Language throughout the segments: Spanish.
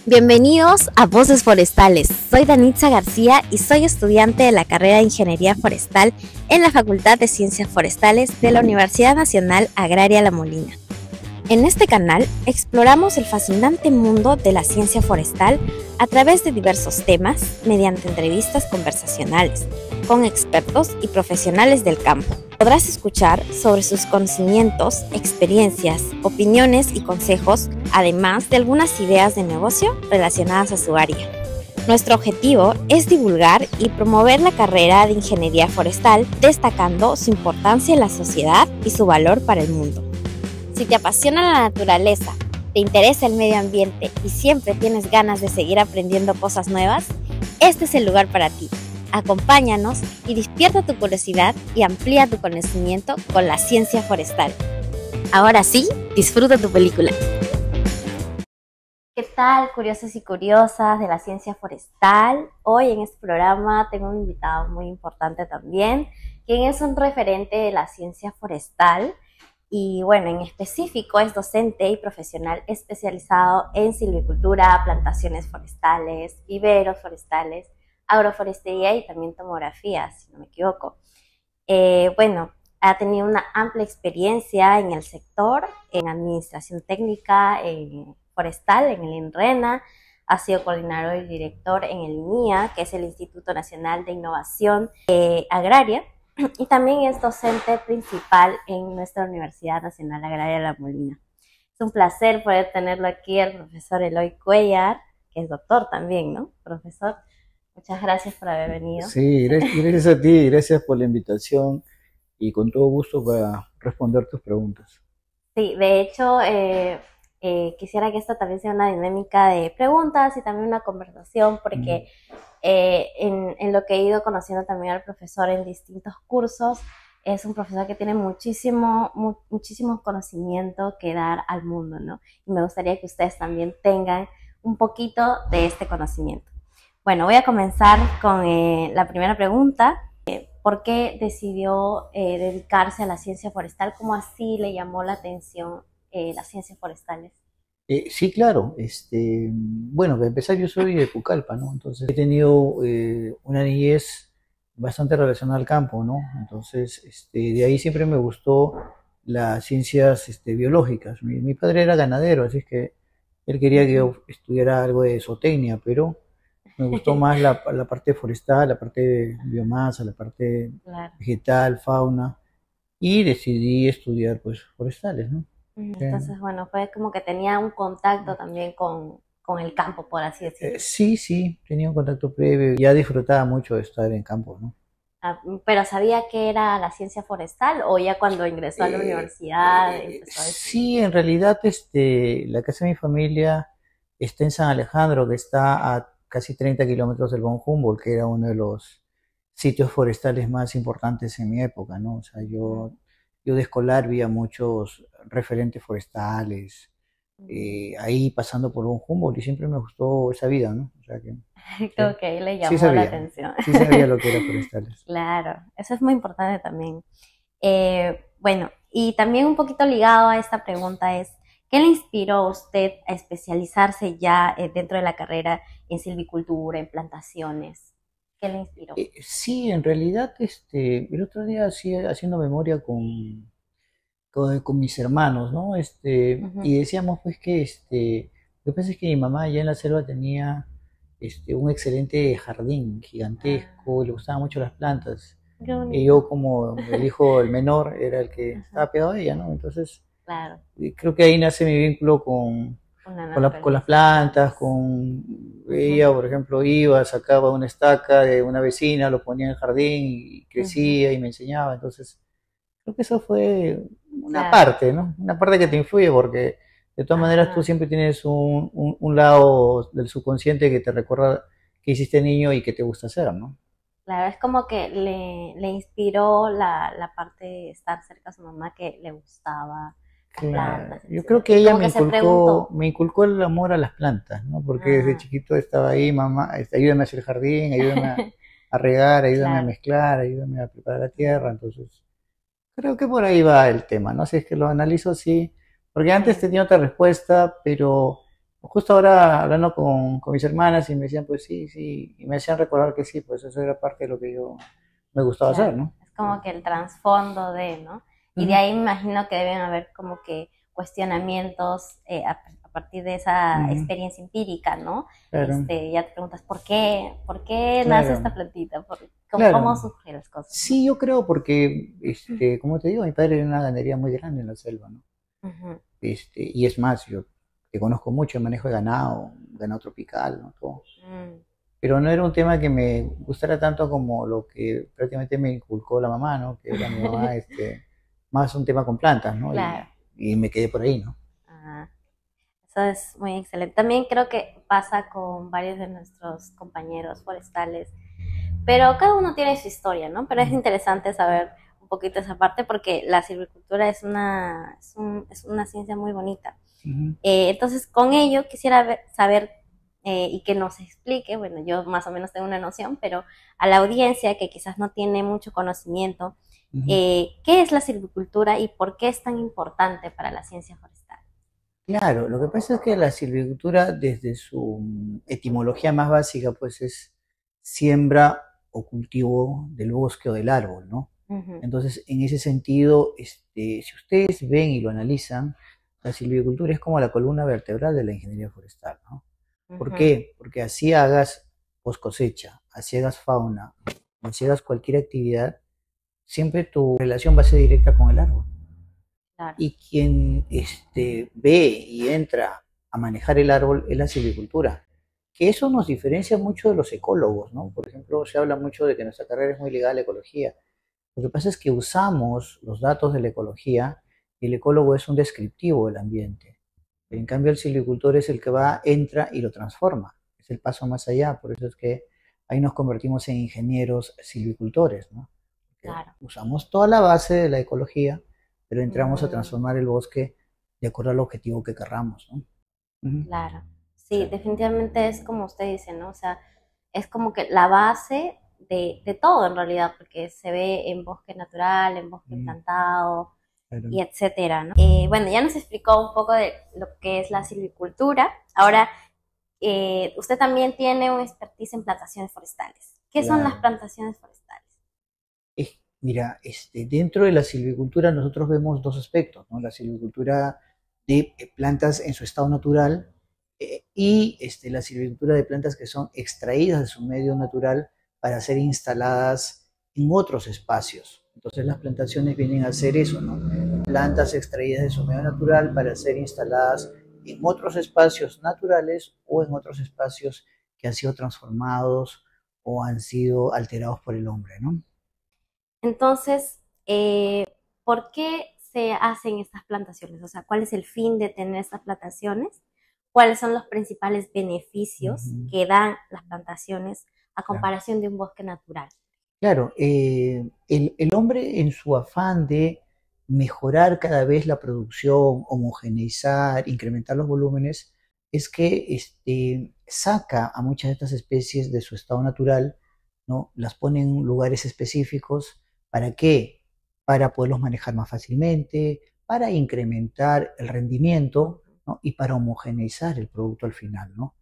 Bienvenidos a Voces Forestales. Soy Danitza García y soy estudiante de la carrera de Ingeniería Forestal en la Facultad de Ciencias Forestales de la Universidad Nacional Agraria La Molina. En este canal exploramos el fascinante mundo de la ciencia forestal a través de diversos temas mediante entrevistas conversacionales con expertos y profesionales del campo. Podrás escuchar sobre sus conocimientos, experiencias, opiniones y consejos, además de algunas ideas de negocio relacionadas a su área. Nuestro objetivo es divulgar y promover la carrera de ingeniería forestal, destacando su importancia en la sociedad y su valor para el mundo. Si te apasiona la naturaleza, te interesa el medio ambiente y siempre tienes ganas de seguir aprendiendo cosas nuevas, este es el lugar para ti. Acompáñanos y despierta tu curiosidad y amplía tu conocimiento con la ciencia forestal. Ahora sí, disfruta tu película. ¿Qué tal, curiosos y curiosas de la ciencia forestal? Hoy en este programa tengo un invitado muy importante también, quien es un referente de la ciencia forestal y bueno, en específico es docente y profesional especializado en silvicultura, plantaciones forestales, viveros forestales, agroforestería y también tomografía, si no me equivoco. Ha tenido una amplia experiencia en el sector, en administración técnica, forestal, en el INRENA, ha sido coordinador y director en el INIA, que es el Instituto Nacional de Innovación Agraria, y también es docente principal en nuestra Universidad Nacional Agraria La Molina. Es un placer poder tenerlo aquí, el profesor Eloy Cuellar, que es doctor también, ¿no? Profesor, muchas gracias por haber venido. Sí, gracias a ti, gracias por la invitación y con todo gusto para responder tus preguntas. Sí, de hecho, quisiera que esta también sea una dinámica de preguntas y también una conversación, porque en lo que he ido conociendo también al profesor en distintos cursos, es un profesor que tiene muchísimo conocimiento que dar al mundo, ¿no? Y me gustaría que ustedes también tengan un poquito de este conocimiento. Bueno, voy a comenzar con la primera pregunta. ¿Por qué decidió dedicarse a la ciencia forestal? ¿Cómo así le llamó la atención las ciencias forestales? Sí, claro. Bueno, para empezar yo soy de Pucallpa, ¿no? Entonces he tenido una niñez bastante relacionada al campo, ¿no? Entonces, de ahí siempre me gustó las ciencias biológicas. Mi padre era ganadero, así es que él quería que yo estudiara algo de zootecnia, pero me gustó más la parte forestal, la parte de biomasa, la parte Claro. vegetal, fauna, y decidí estudiar pues forestales, ¿no? Entonces, bueno, fue como que tenía un contacto también con el campo, por así decirlo. Sí, tenía un contacto previo, ya disfrutaba mucho de estar en campo, ¿no? Pero ¿sabía qué era la ciencia forestal o ya cuando ingresó a la universidad empezó a estudiar? Sí, en realidad la casa de mi familia está en San Alejandro, que está a casi 30 kilómetros del Von Humboldt, que era uno de los sitios forestales más importantes en mi época, ¿no? O sea, yo de escolar vi a muchos referentes forestales, ahí pasando por Von Humboldt y siempre me gustó esa vida, ¿no? O sea que Creo que ahí le sí llamó la sabía, atención. sí sabía lo que era forestales. Claro, eso es muy importante también. Bueno, y también un poquito ligado a esta pregunta es, ¿qué le inspiró a usted a especializarse ya dentro de la carrera en silvicultura, en plantaciones? ¿Qué le inspiró? Sí, en realidad, el otro día haciendo memoria con mis hermanos, ¿no? Y decíamos pues que lo que pasa es que mi mamá allá en la selva tenía un excelente jardín gigantesco, le gustaban mucho las plantas. Qué Y bonito. yo como el hijo, el menor, era el que estaba pegado a ella, ¿no? Entonces, Claro, creo que ahí nace mi vínculo con la con las naturaleza. plantas, con ella, por ejemplo, iba, sacaba una estaca de una vecina, lo ponía en el jardín y crecía y me enseñaba. Entonces, creo que eso fue una Claro, parte, ¿no? Una parte que te influye porque de todas maneras tú ajá, siempre tienes un lado del subconsciente que te recuerda que hiciste niño y que te gusta hacer, ¿no? claro, es como que le inspiró la parte de estar cerca a su mamá que le gustaba las Claro, plantas, yo creo etcétera. que Y ella como que se preguntó, me inculcó el amor a las plantas, ¿no? Porque desde ah, chiquito estaba ahí, mamá, ayúdame a hacer el jardín, ayúdame a regar, ayúdame a claro, mezclar, ayúdame a preparar la tierra. Entonces, creo que por ahí va el tema, ¿no? Si es que lo analizo así, porque antes sí, tenía otra respuesta, pero Justo ahora hablando con mis hermanas y me decían, pues sí, sí, y me hacían recordar que sí, pues eso era parte de lo que yo me gustaba hacer, Claro, ¿no? es como que el trasfondo de, ¿no? Y de Ujú, ahí me imagino que deben haber como que cuestionamientos a partir de esa ujú, experiencia empírica, ¿no? claro, Ya te preguntas, ¿por qué nace esta claro, plantita? ¿Cómo claro. surgen las cosas, ¿no? Sí, yo creo porque, como te digo, mi padre tiene una ganadería muy grande en la selva, ¿no? Ujú, Y es más, yo te conozco mucho el manejo de ganado, ganado tropical, ¿no? Todo. mm, Pero no era un tema que me gustara tanto como lo que prácticamente me inculcó la mamá, ¿no? Que era mi mamá, más un tema con plantas, ¿no? claro. Y me quedé por ahí, ¿no? Ah, eso es muy excelente. También creo que pasa con varios de nuestros compañeros forestales, pero cada uno tiene su historia, ¿no? Pero es interesante saber un poquito esa parte porque la silvicultura es una ciencia muy bonita. Ujú, Entonces, con ello quisiera saber y que nos explique, bueno, yo más o menos tengo una noción, pero a la audiencia que quizás no tiene mucho conocimiento, ujú. ¿qué es la silvicultura y por qué es tan importante para la ciencia forestal? Claro, lo que pasa es que la silvicultura, desde su etimología más básica, pues es siembra o cultivo del bosque o del árbol, ¿no? Ujú, Entonces, en ese sentido, si ustedes ven y lo analizan, la silvicultura es como la columna vertebral de la ingeniería forestal, ¿no? ¿Por ujú, qué? Porque así hagas post cosecha, así hagas fauna, así hagas cualquier actividad, siempre tu relación va a ser directa con el árbol. claro. Y quien ve y entra a manejar el árbol es la silvicultura. Que eso nos diferencia mucho de los ecólogos, ¿no? Por ejemplo, se habla mucho de que nuestra carrera es muy ligada a la ecología. Lo que pasa es que usamos los datos de la ecología y el ecólogo es un descriptivo del ambiente. En cambio, el silvicultor es el que va, entra y lo transforma. Es el paso más allá. Por eso es que ahí nos convertimos en ingenieros silvicultores, ¿no? Porque Claro. usamos toda la base de la ecología, pero entramos a Mm, transformar el bosque de acuerdo al objetivo que querramos, ¿no? Ujú, claro. sí. Sí, definitivamente es como usted dice, ¿no? O sea, es como que la base de todo en realidad, porque se ve en bosque natural, en bosque Mm, plantado claro. y etcétera, ¿no? Bueno, ya nos explicó un poco de lo que es la silvicultura. Ahora, usted también tiene un expertise en plantaciones forestales. ¿Qué son las Claro. plantaciones forestales? Mira, dentro de la silvicultura nosotros vemos dos aspectos, ¿no? La silvicultura de plantas en su estado natural y la silvicultura de plantas que son extraídas de su medio natural para ser instaladas en otros espacios. Entonces las plantaciones vienen a hacer eso, ¿no? Plantas extraídas de su medio natural para ser instaladas en otros espacios naturales o en otros espacios que han sido transformados o han sido alterados por el hombre, ¿no? Entonces, ¿por qué se hacen estas plantaciones? O sea, ¿cuál es el fin de tener estas plantaciones? ¿Cuáles son los principales beneficios Ujú, que dan las plantaciones a claro. comparación de un bosque natural? Claro, el hombre en su afán de mejorar cada vez la producción, homogeneizar, incrementar los volúmenes, es que saca a muchas de estas especies de su estado natural, ¿no? Las pone en lugares específicos. ¿Para qué? Para poderlos manejar más fácilmente, para incrementar el rendimiento, ¿no? Y para homogeneizar el producto al final, ¿no?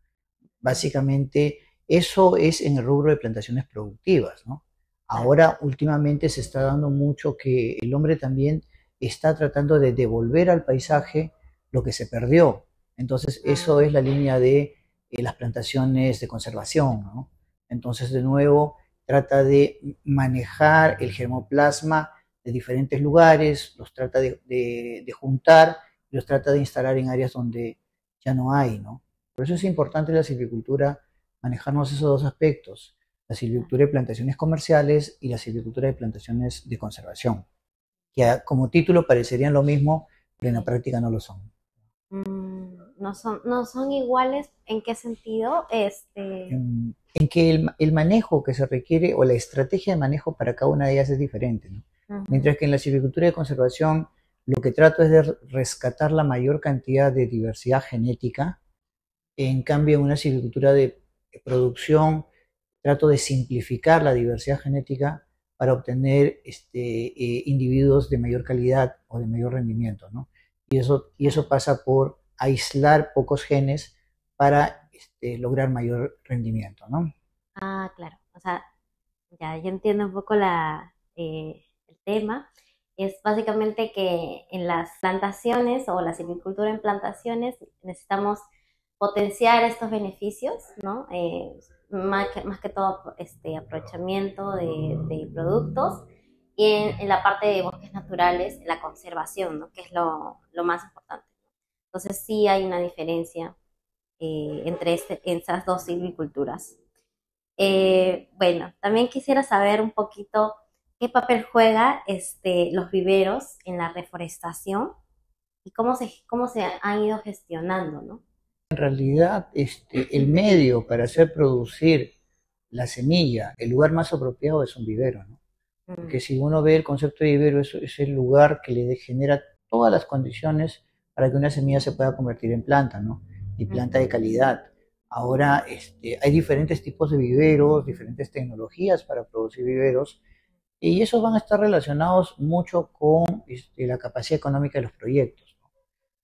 Básicamente, eso es en el rubro de plantaciones productivas, ¿no? Claro. Ahora, últimamente se está dando mucho que el hombre también está tratando de devolver al paisaje lo que se perdió. Entonces, eso Ah, es la línea de las plantaciones de conservación, ¿no? Entonces, de nuevo, trata de manejar el germoplasma de diferentes lugares, los trata de juntar, los trata de instalar en áreas donde ya no hay, ¿no? Por eso es importante la silvicultura manejarnos esos dos aspectos, la claro. silvicultura de plantaciones comerciales y la silvicultura de plantaciones de conservación, que como título parecerían lo mismo, pero en la Sí. práctica no lo son. No son iguales. ¿En qué sentido? En que el manejo que se requiere o la estrategia de manejo para cada una de ellas es diferente, ¿no? Ujú, Mientras que en la silvicultura de conservación lo que trato es de rescatar la mayor cantidad de diversidad genética. En cambio, en una silvicultura de producción trato de simplificar la diversidad genética para obtener individuos de mayor calidad o de mayor rendimiento, ¿no? Y eso claro. pasa por aislar pocos genes para lograr mayor rendimiento, ¿no? Ah, claro. O sea, ya entiendo un poco el tema. Es básicamente que en las plantaciones o la silvicultura en plantaciones necesitamos potenciar estos beneficios, ¿no? Más que todo aprovechamiento de productos y en la parte de bosques naturales, la conservación, ¿no? Que es lo más importante. Entonces sí hay una diferencia entre esas dos silviculturas. Bueno, también quisiera saber un poquito qué papel juega los viveros en la reforestación y cómo se han ido gestionando, ¿no? En realidad, el medio para hacer producir la semilla, el lugar más apropiado es un vivero, ¿no? Mm, Porque si uno ve el concepto de vivero, es el lugar que le genera todas las condiciones para que una semilla se pueda convertir en planta, ¿no? Y planta de ujú, calidad. Ahora, hay diferentes tipos de viveros, diferentes tecnologías para producir viveros, y esos van a estar relacionados mucho con la capacidad económica de los proyectos.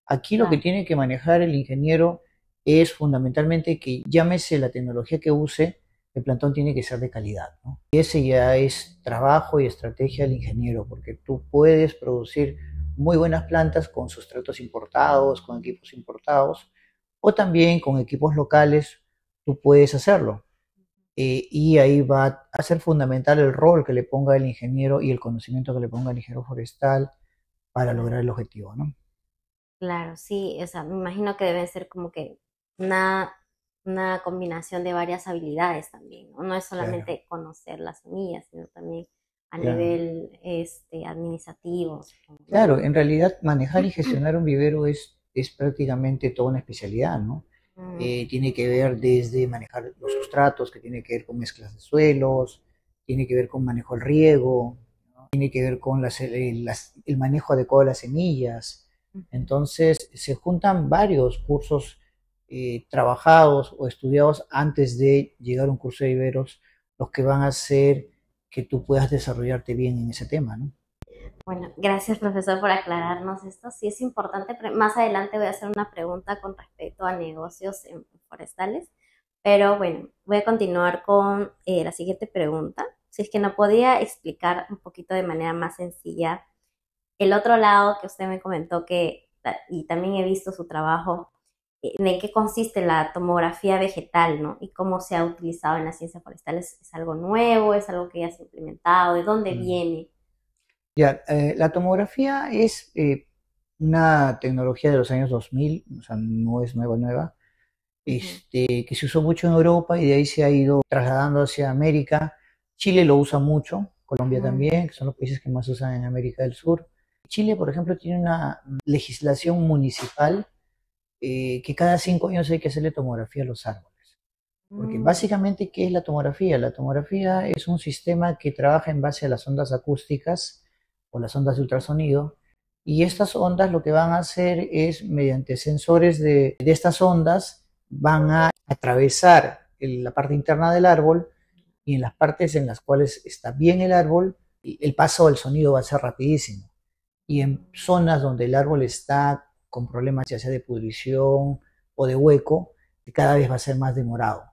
Aquí lo que claro. tiene que manejar el ingeniero es fundamentalmente que llámese la tecnología que use, el plantón tiene que ser de calidad, ¿no? Y ese ya es trabajo y estrategia del ingeniero, porque tú puedes producir muy buenas plantas con sustratos importados, con equipos importados, o también con equipos locales, tú puedes hacerlo. Y ahí va a ser fundamental el rol que le ponga el ingeniero y el conocimiento que le ponga el ingeniero forestal para Claro, lograr el objetivo, ¿no? claro, sí, o sea, me imagino que deben ser como que una, una combinación de varias habilidades también, ¿no? No es Claro, solamente conocer las semillas, sino también a claro. nivel administrativo, supongo, ¿no? Claro, en realidad manejar y gestionar un vivero es prácticamente toda una especialidad, ¿no? Mm, Tiene que ver desde manejar los sustratos, que tiene que ver con mezclas de suelos, tiene que ver con manejo del riego, tiene que ver con el manejo adecuado de las semillas. ujú. Entonces, se juntan varios cursos trabajados o estudiados antes de llegar a un curso de viveros, los que van a hacer que tú puedas desarrollarte bien en ese tema, ¿no? Bueno, gracias profesor por aclararnos esto. Sí es importante, más adelante voy a hacer una pregunta con respecto a negocios forestales, pero bueno, voy a continuar con la siguiente pregunta. Si es que no podía explicar un poquito de manera más sencilla el otro lado que usted me comentó y también he visto su trabajo, en qué consiste la tomografía vegetal, ¿no? Y cómo se ha utilizado en la ciencia forestal. ¿Es algo nuevo? ¿Es algo que ya se ha implementado? ¿De dónde Mm. viene? Ya, la tomografía es una tecnología de los años 2000, o sea, no es nueva, nueva, Ujú. que se usó mucho en Europa y de ahí se ha ido trasladando hacia América. Chile lo usa mucho, Colombia Mm, también, que son los países que más usan en América del Sur. Chile, por ejemplo, tiene una legislación municipal que cada 5 años hay que hacerle tomografía a los árboles. Porque mm, básicamente, ¿qué es la tomografía? La tomografía es un sistema que trabaja en base a las ondas acústicas o las ondas de ultrasonido. Y estas ondas lo que van a hacer es, mediante sensores de estas ondas, van a atravesar la parte interna del árbol y en las partes en las cuales está bien el árbol, el paso del sonido va a ser rapidísimo. Y en zonas donde el árbol está con problemas ya sea de pudrición o de hueco, cada vez va a ser más demorado.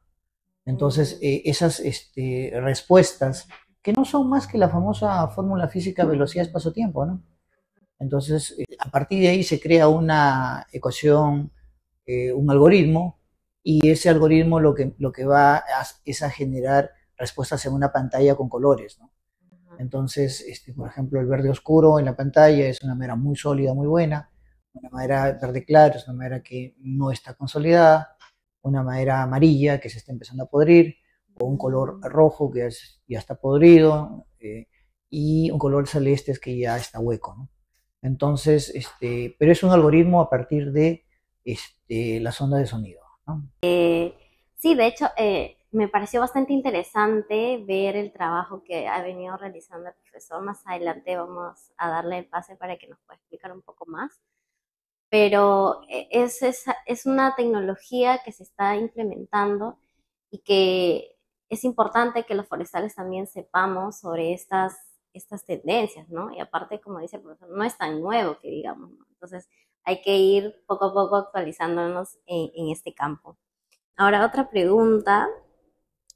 Entonces, mm, esas respuestas, que no son más que la famosa fórmula física velocidad espacio-tiempo, ¿no? Entonces, a partir de ahí se crea una ecuación, un algoritmo, y ese algoritmo lo que va es a generar respuestas en una pantalla con colores, ¿no? ajá, Entonces, por ejemplo, el verde oscuro en la pantalla es una madera muy sólida, muy buena. Una madera verde claro es una madera que no está consolidada. Una madera amarilla que se está empezando a podrir. O un color mm, rojo que ya está podrido. Y un color celeste es que ya está hueco, ¿no? Entonces, pero es un algoritmo a partir de las ondas de sonido, ¿no? Sí, de hecho, me pareció bastante interesante ver el trabajo que ha venido realizando el profesor. Más adelante vamos a darle el pase para que nos pueda explicar un poco más. Pero es una tecnología que se está implementando y que es importante que los forestales también sepamos sobre estas tendencias, ¿no? Y aparte, como dice el profesor, no es tan nuevo que digamos, ¿no? Entonces hay que ir poco a poco actualizándonos en este campo. Ahora otra pregunta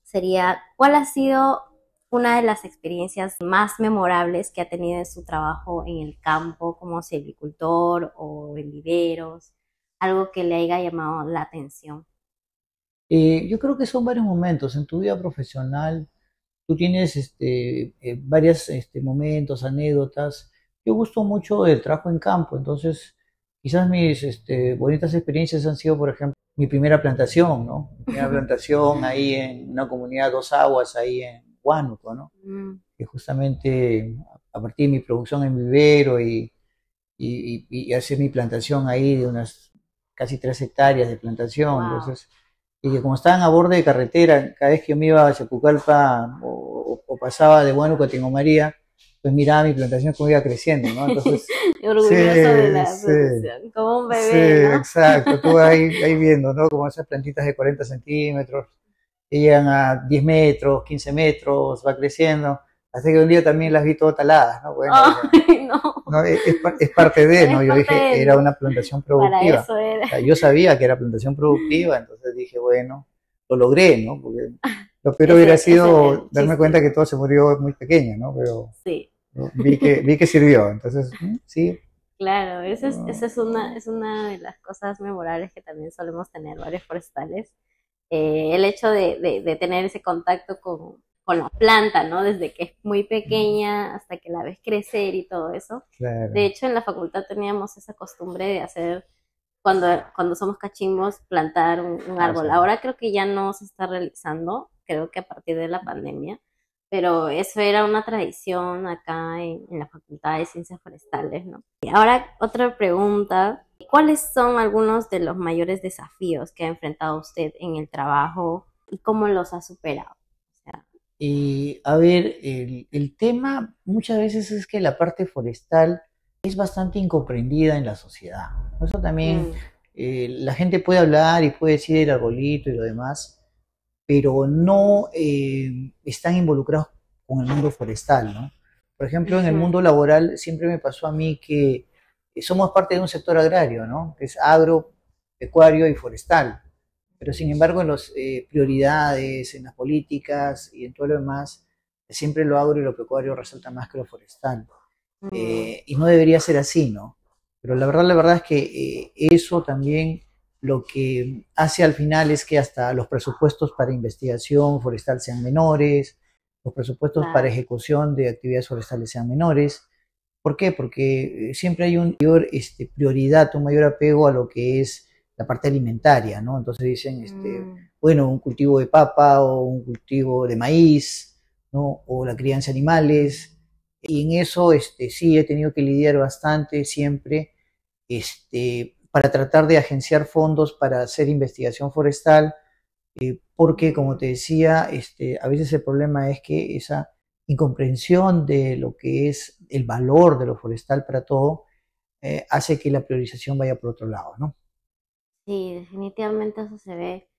sería, ¿cuál ha sido una de las experiencias más memorables que ha tenido en su trabajo en el campo como silvicultor o en viveros? Algo que le haya llamado la atención. Yo creo que son varios momentos en tu vida profesional. Tú tienes varios momentos, anécdotas. Yo gusto mucho del trabajo en campo, entonces quizás mis bonitas experiencias han sido, por ejemplo, mi primera plantación, ¿no? Mi primera plantación ahí en una comunidad Dos Aguas, ahí en Huánuco, ¿no? Mm, Que justamente a partir de mi producción en vivero y hacer mi plantación ahí de unas casi 3 hectáreas de plantación. wow. Entonces, y que como estaban a borde de carretera, cada vez que yo me iba a Chapucalpa o pasaba de Huánuco a Tingo María, pues miraba mi plantación cómo iba creciendo, ¿no? Entonces, sí, Orgulloso de la sí, producción, como un sí, bebé, ¿no? exacto. Tú ahí viendo, ¿no? Como esas plantitas de 40 centímetros, que llegan a 10 metros, 15 metros, va creciendo. Hasta que un día también las vi todas taladas, ¿no? Bueno, dije, Ay, no, no, es parte de, es ¿no? Yo parte dije, de, era ¿no? una plantación Para productiva. eso O era. sea, yo sabía que era plantación productiva, entonces dije, bueno, lo logré, ¿no? Porque lo peor hubiera Ese era sido el darme cuenta chiste. que todo se murió muy pequeño, ¿no? Pero Sí, ¿no? Vi que sirvió, entonces, sí. claro, esa es una de las cosas memorables que también solemos tener varios forestales. El hecho de tener ese contacto con la planta, ¿no? Desde que es muy pequeña hasta que la ves crecer y todo eso. De Claro, hecho, en la facultad teníamos esa costumbre de hacer, cuando somos cachimbos, plantar un ah, o árbol. sea, Ahora creo que ya no se está realizando, creo que a partir de la pandemia, pero eso era una tradición acá en la Facultad de Ciencias Forestales, ¿no? Y ahora otra pregunta, ¿cuáles son algunos de los mayores desafíos que ha enfrentado usted en el trabajo y cómo los ha superado? O sea, y a ver, el tema muchas veces es que la parte forestal es bastante incomprendida en la sociedad. Eso también, mm, la gente puede hablar y puede decir el arbolito y lo demás, pero no están involucrados con el mundo forestal, ¿no? Por ejemplo, en el ujú, mundo laboral siempre me pasó a mí que somos parte de un sector agrario, ¿no? Que es agropecuario y forestal. Pero sin embargo, en las prioridades, en las políticas y en todo lo demás, siempre lo agro y lo pecuario resalta más que lo forestal. mm, Y no debería ser así, ¿no? Pero la verdad es que eso también lo que hace al final es que hasta los presupuestos para investigación forestal sean menores, los presupuestos para claro. ejecución de actividades forestales sean menores. ¿Por qué? Porque siempre hay una mayor prioridad, un mayor apego a lo que es la parte alimentaria, ¿no? Entonces dicen, Mm, bueno, un cultivo de papa o un cultivo de maíz, ¿no? O la crianza de animales. Y en eso, sí he tenido que lidiar bastante siempre, para tratar de agenciar fondos para hacer investigación forestal, porque, como mm. te decía, a veces el problema es que esa incomprensión de lo que es el valor de lo forestal para todo, hace que la priorización vaya por otro lado, ¿no? Sí, definitivamente eso se ve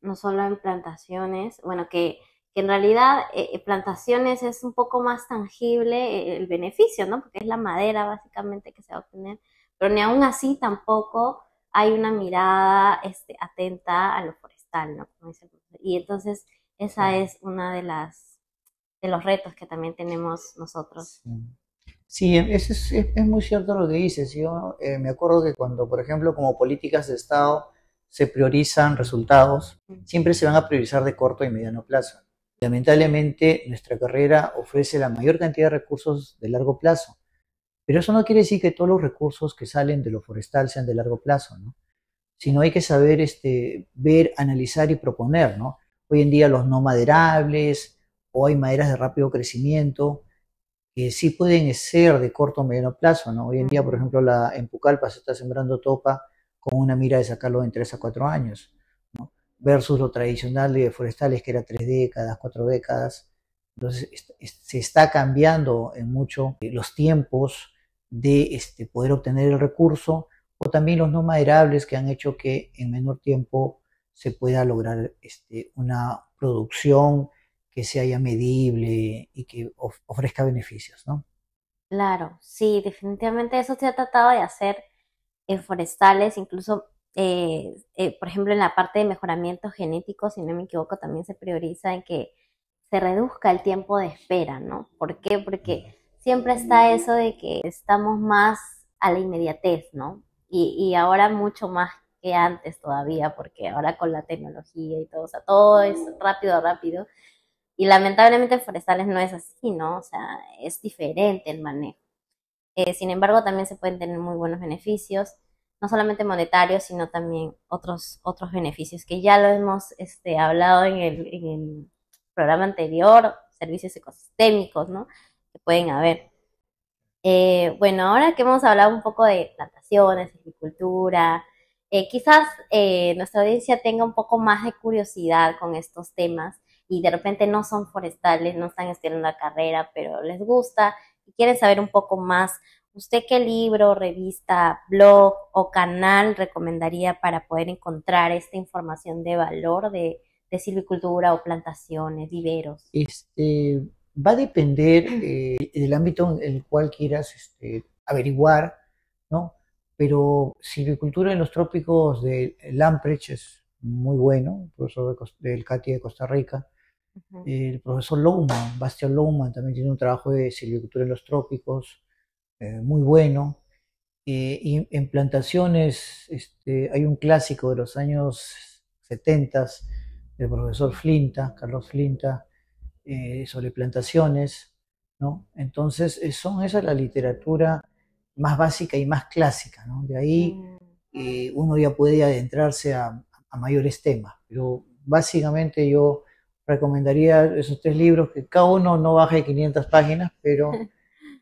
no solo en plantaciones, bueno, que en realidad plantaciones es un poco más tangible el beneficio, ¿no? Porque es la madera básicamente que se va a obtener, pero ni aún así tampoco hay una mirada atenta a lo forestal, ¿no? Como dice el profesor. Y entonces esa Claro. es una de los retos que también tenemos nosotros. Sí. Sí, es muy cierto lo que dices. Yo me acuerdo que cuando, por ejemplo, como políticas de Estado se priorizan resultados, siempre se van a priorizar de corto y mediano plazo. Sí, Lamentablemente, nuestra carrera ofrece la mayor cantidad de recursos de largo plazo, pero eso no quiere decir que todos los recursos que salen de lo forestal sean de largo plazo, ¿no? Sino hay que saber ver, analizar y proponer, ¿no? Hoy en día los no maderables o hay maderas de rápido crecimiento que sí pueden ser de corto o mediano plazo, ¿no? Hoy en día, por ujú, ejemplo, en Pucallpa se está sembrando topa con una mira de sacarlo en 3 a 4 años, ¿no? Versus lo tradicional de forestales que era 3 décadas, 4 décadas. Entonces, se está cambiando en mucho los tiempos de poder obtener el recurso, o también los no maderables que han hecho que en menor tiempo se pueda lograr una producción que sea ya medible y que ofrezca beneficios, ¿no? claro, sí, definitivamente eso se ha tratado de hacer en forestales, incluso por ejemplo, en la parte de mejoramiento genético, si no me equivoco, también se prioriza en que se reduzca el tiempo de espera, ¿no? ¿Por qué? Porque siempre está eso de que estamos más a la inmediatez, ¿no? Y ahora mucho más que antes todavía, porque ahora con la tecnología y todo, o sea, todo es rápido, rápido. Y lamentablemente en forestales no es así, ¿no? O sea, es diferente el manejo. Sin embargo, también se pueden tener muy buenos beneficios, no solamente monetarios, sino también otros beneficios que ya lo hemos hablado en el programa anterior, servicios ecosistémicos, ¿no? Que pueden haber. Bueno, ahora que hemos hablado un poco de plantaciones, agricultura, quizás nuestra audiencia tenga un poco más de curiosidad con estos temas y de repente no son forestales, no están estudiando la carrera, pero les gusta y quieren saber un poco más. ¿Usted qué libro, revista, blog o canal recomendaría para poder encontrar esta información de valor de silvicultura o plantaciones, viveros? Este, Va a depender del ámbito en el cual quieras averiguar, ¿no? Pero silvicultura en los trópicos de Lamprecht es muy bueno, profesor del CATI de Costa Rica. Ujú. El profesor Louman, Bastian Louman, también tiene un trabajo de silvicultura en los trópicos muy bueno. Y en plantaciones hay un clásico de los años 70 del profesor Flinta, Carlos Flinta, sobre plantaciones, ¿no? Entonces, esa es la literatura más básica y más clásica, ¿no? De ahí Mm. uno ya puede adentrarse a mayores temas, pero básicamente yo recomendaría esos tres libros, que cada uno no baje de 500 páginas, pero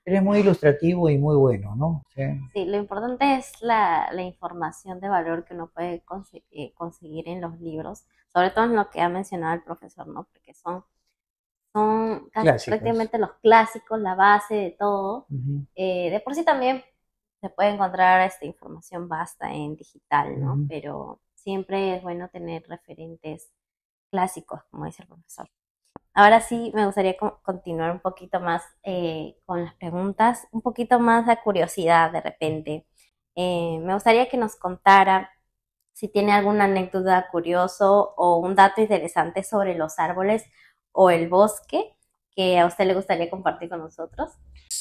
es muy ilustrativo y muy bueno, ¿no? Sí. Sí, lo importante es la información de valor que uno puede conseguir en los libros, sobre todo en lo que ha mencionado el profesor, ¿no? Porque son Clásicos. prácticamente los clásicos, la base de todo. Ujú, De por sí también se puede encontrar esta información vasta en digital, ¿no? ujú. Pero siempre es bueno tener referentes clásicos, como dice el profesor. Ahora sí, me gustaría continuar un poquito más con las preguntas, un poquito más de curiosidad de repente. Me gustaría que nos contara si tiene alguna anécdota curioso o un dato interesante sobre los árboles o el bosque que a usted le gustaría compartir con nosotros.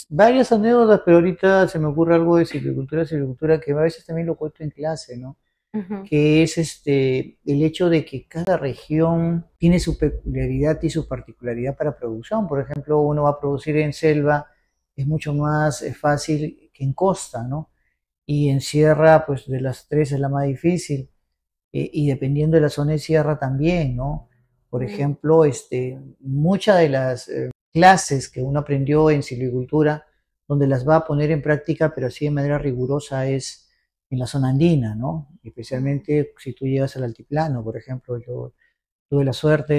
Varias anécdotas, pero ahorita se me ocurre algo de silvicultura, que a veces también lo cuento en clase, ¿no? Ujú. Que es el hecho de que cada región tiene su peculiaridad y su particularidad para producción. Por ejemplo, uno va a producir en selva, es mucho más fácil que en costa, ¿no? Y en sierra, pues de las tres es la más difícil. Y dependiendo de la zona de sierra también, ¿no? Por Mm. ejemplo, muchas de las clases que uno aprendió en silvicultura, donde las va a poner en práctica, pero así de manera rigurosa, es en la zona andina, ¿no? Mm. Especialmente si tú llegas al altiplano, por ejemplo, yo tuve la suerte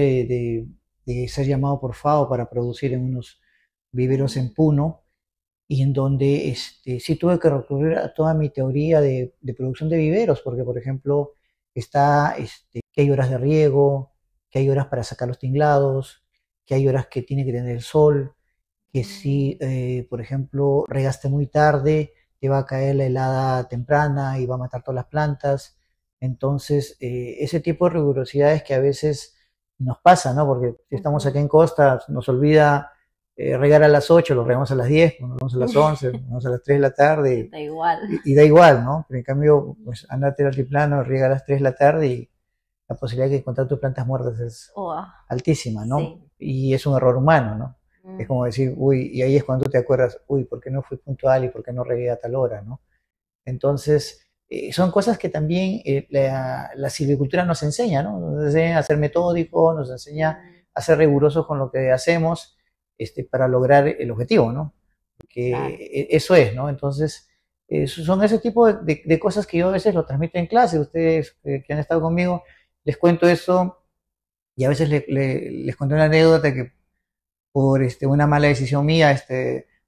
de ser llamado por FAO para producir en unos viveros en Mm. Puno, y en donde sí tuve que recurrir a toda mi teoría de producción de viveros, porque por ejemplo está que hay horas de riego, que hay horas para sacar los tinglados, que hay horas que tiene que tener el sol, que si Mm. por ejemplo regaste muy tarde, te va a caer la helada temprana y va a matar todas las plantas. Entonces, ese tipo de rigurosidades que a veces nos pasa, ¿no? Porque si estamos aquí Ujú. en Costa, nos olvida regar a las 8, lo regamos a las 10, lo regamos a las 11, lo regamos a las 3 de la tarde, Da igual. y da igual, ¿no? Pero en cambio, pues andate al altiplano, riega a las 3 de la tarde y la posibilidad de encontrar tus plantas muertas es Wow. altísima, ¿no? Sí. Y es un error humano, ¿no? Es como Ujú. decir, uy, y ahí es cuando te acuerdas, uy, ¿por qué no fui puntual y por qué no regué a tal hora, ¿no? Entonces, son cosas que también la silvicultura nos enseña, ¿no? Nos enseña a ser metódico, nos enseña Mm. a ser rigurosos con lo que hacemos para lograr el objetivo, ¿no? Porque Claro. eso es, ¿no? Entonces, son ese tipo de cosas que yo a veces lo transmito en clase. Ustedes que han estado conmigo, les cuento eso y a veces les conté una anécdota que por una mala decisión mía,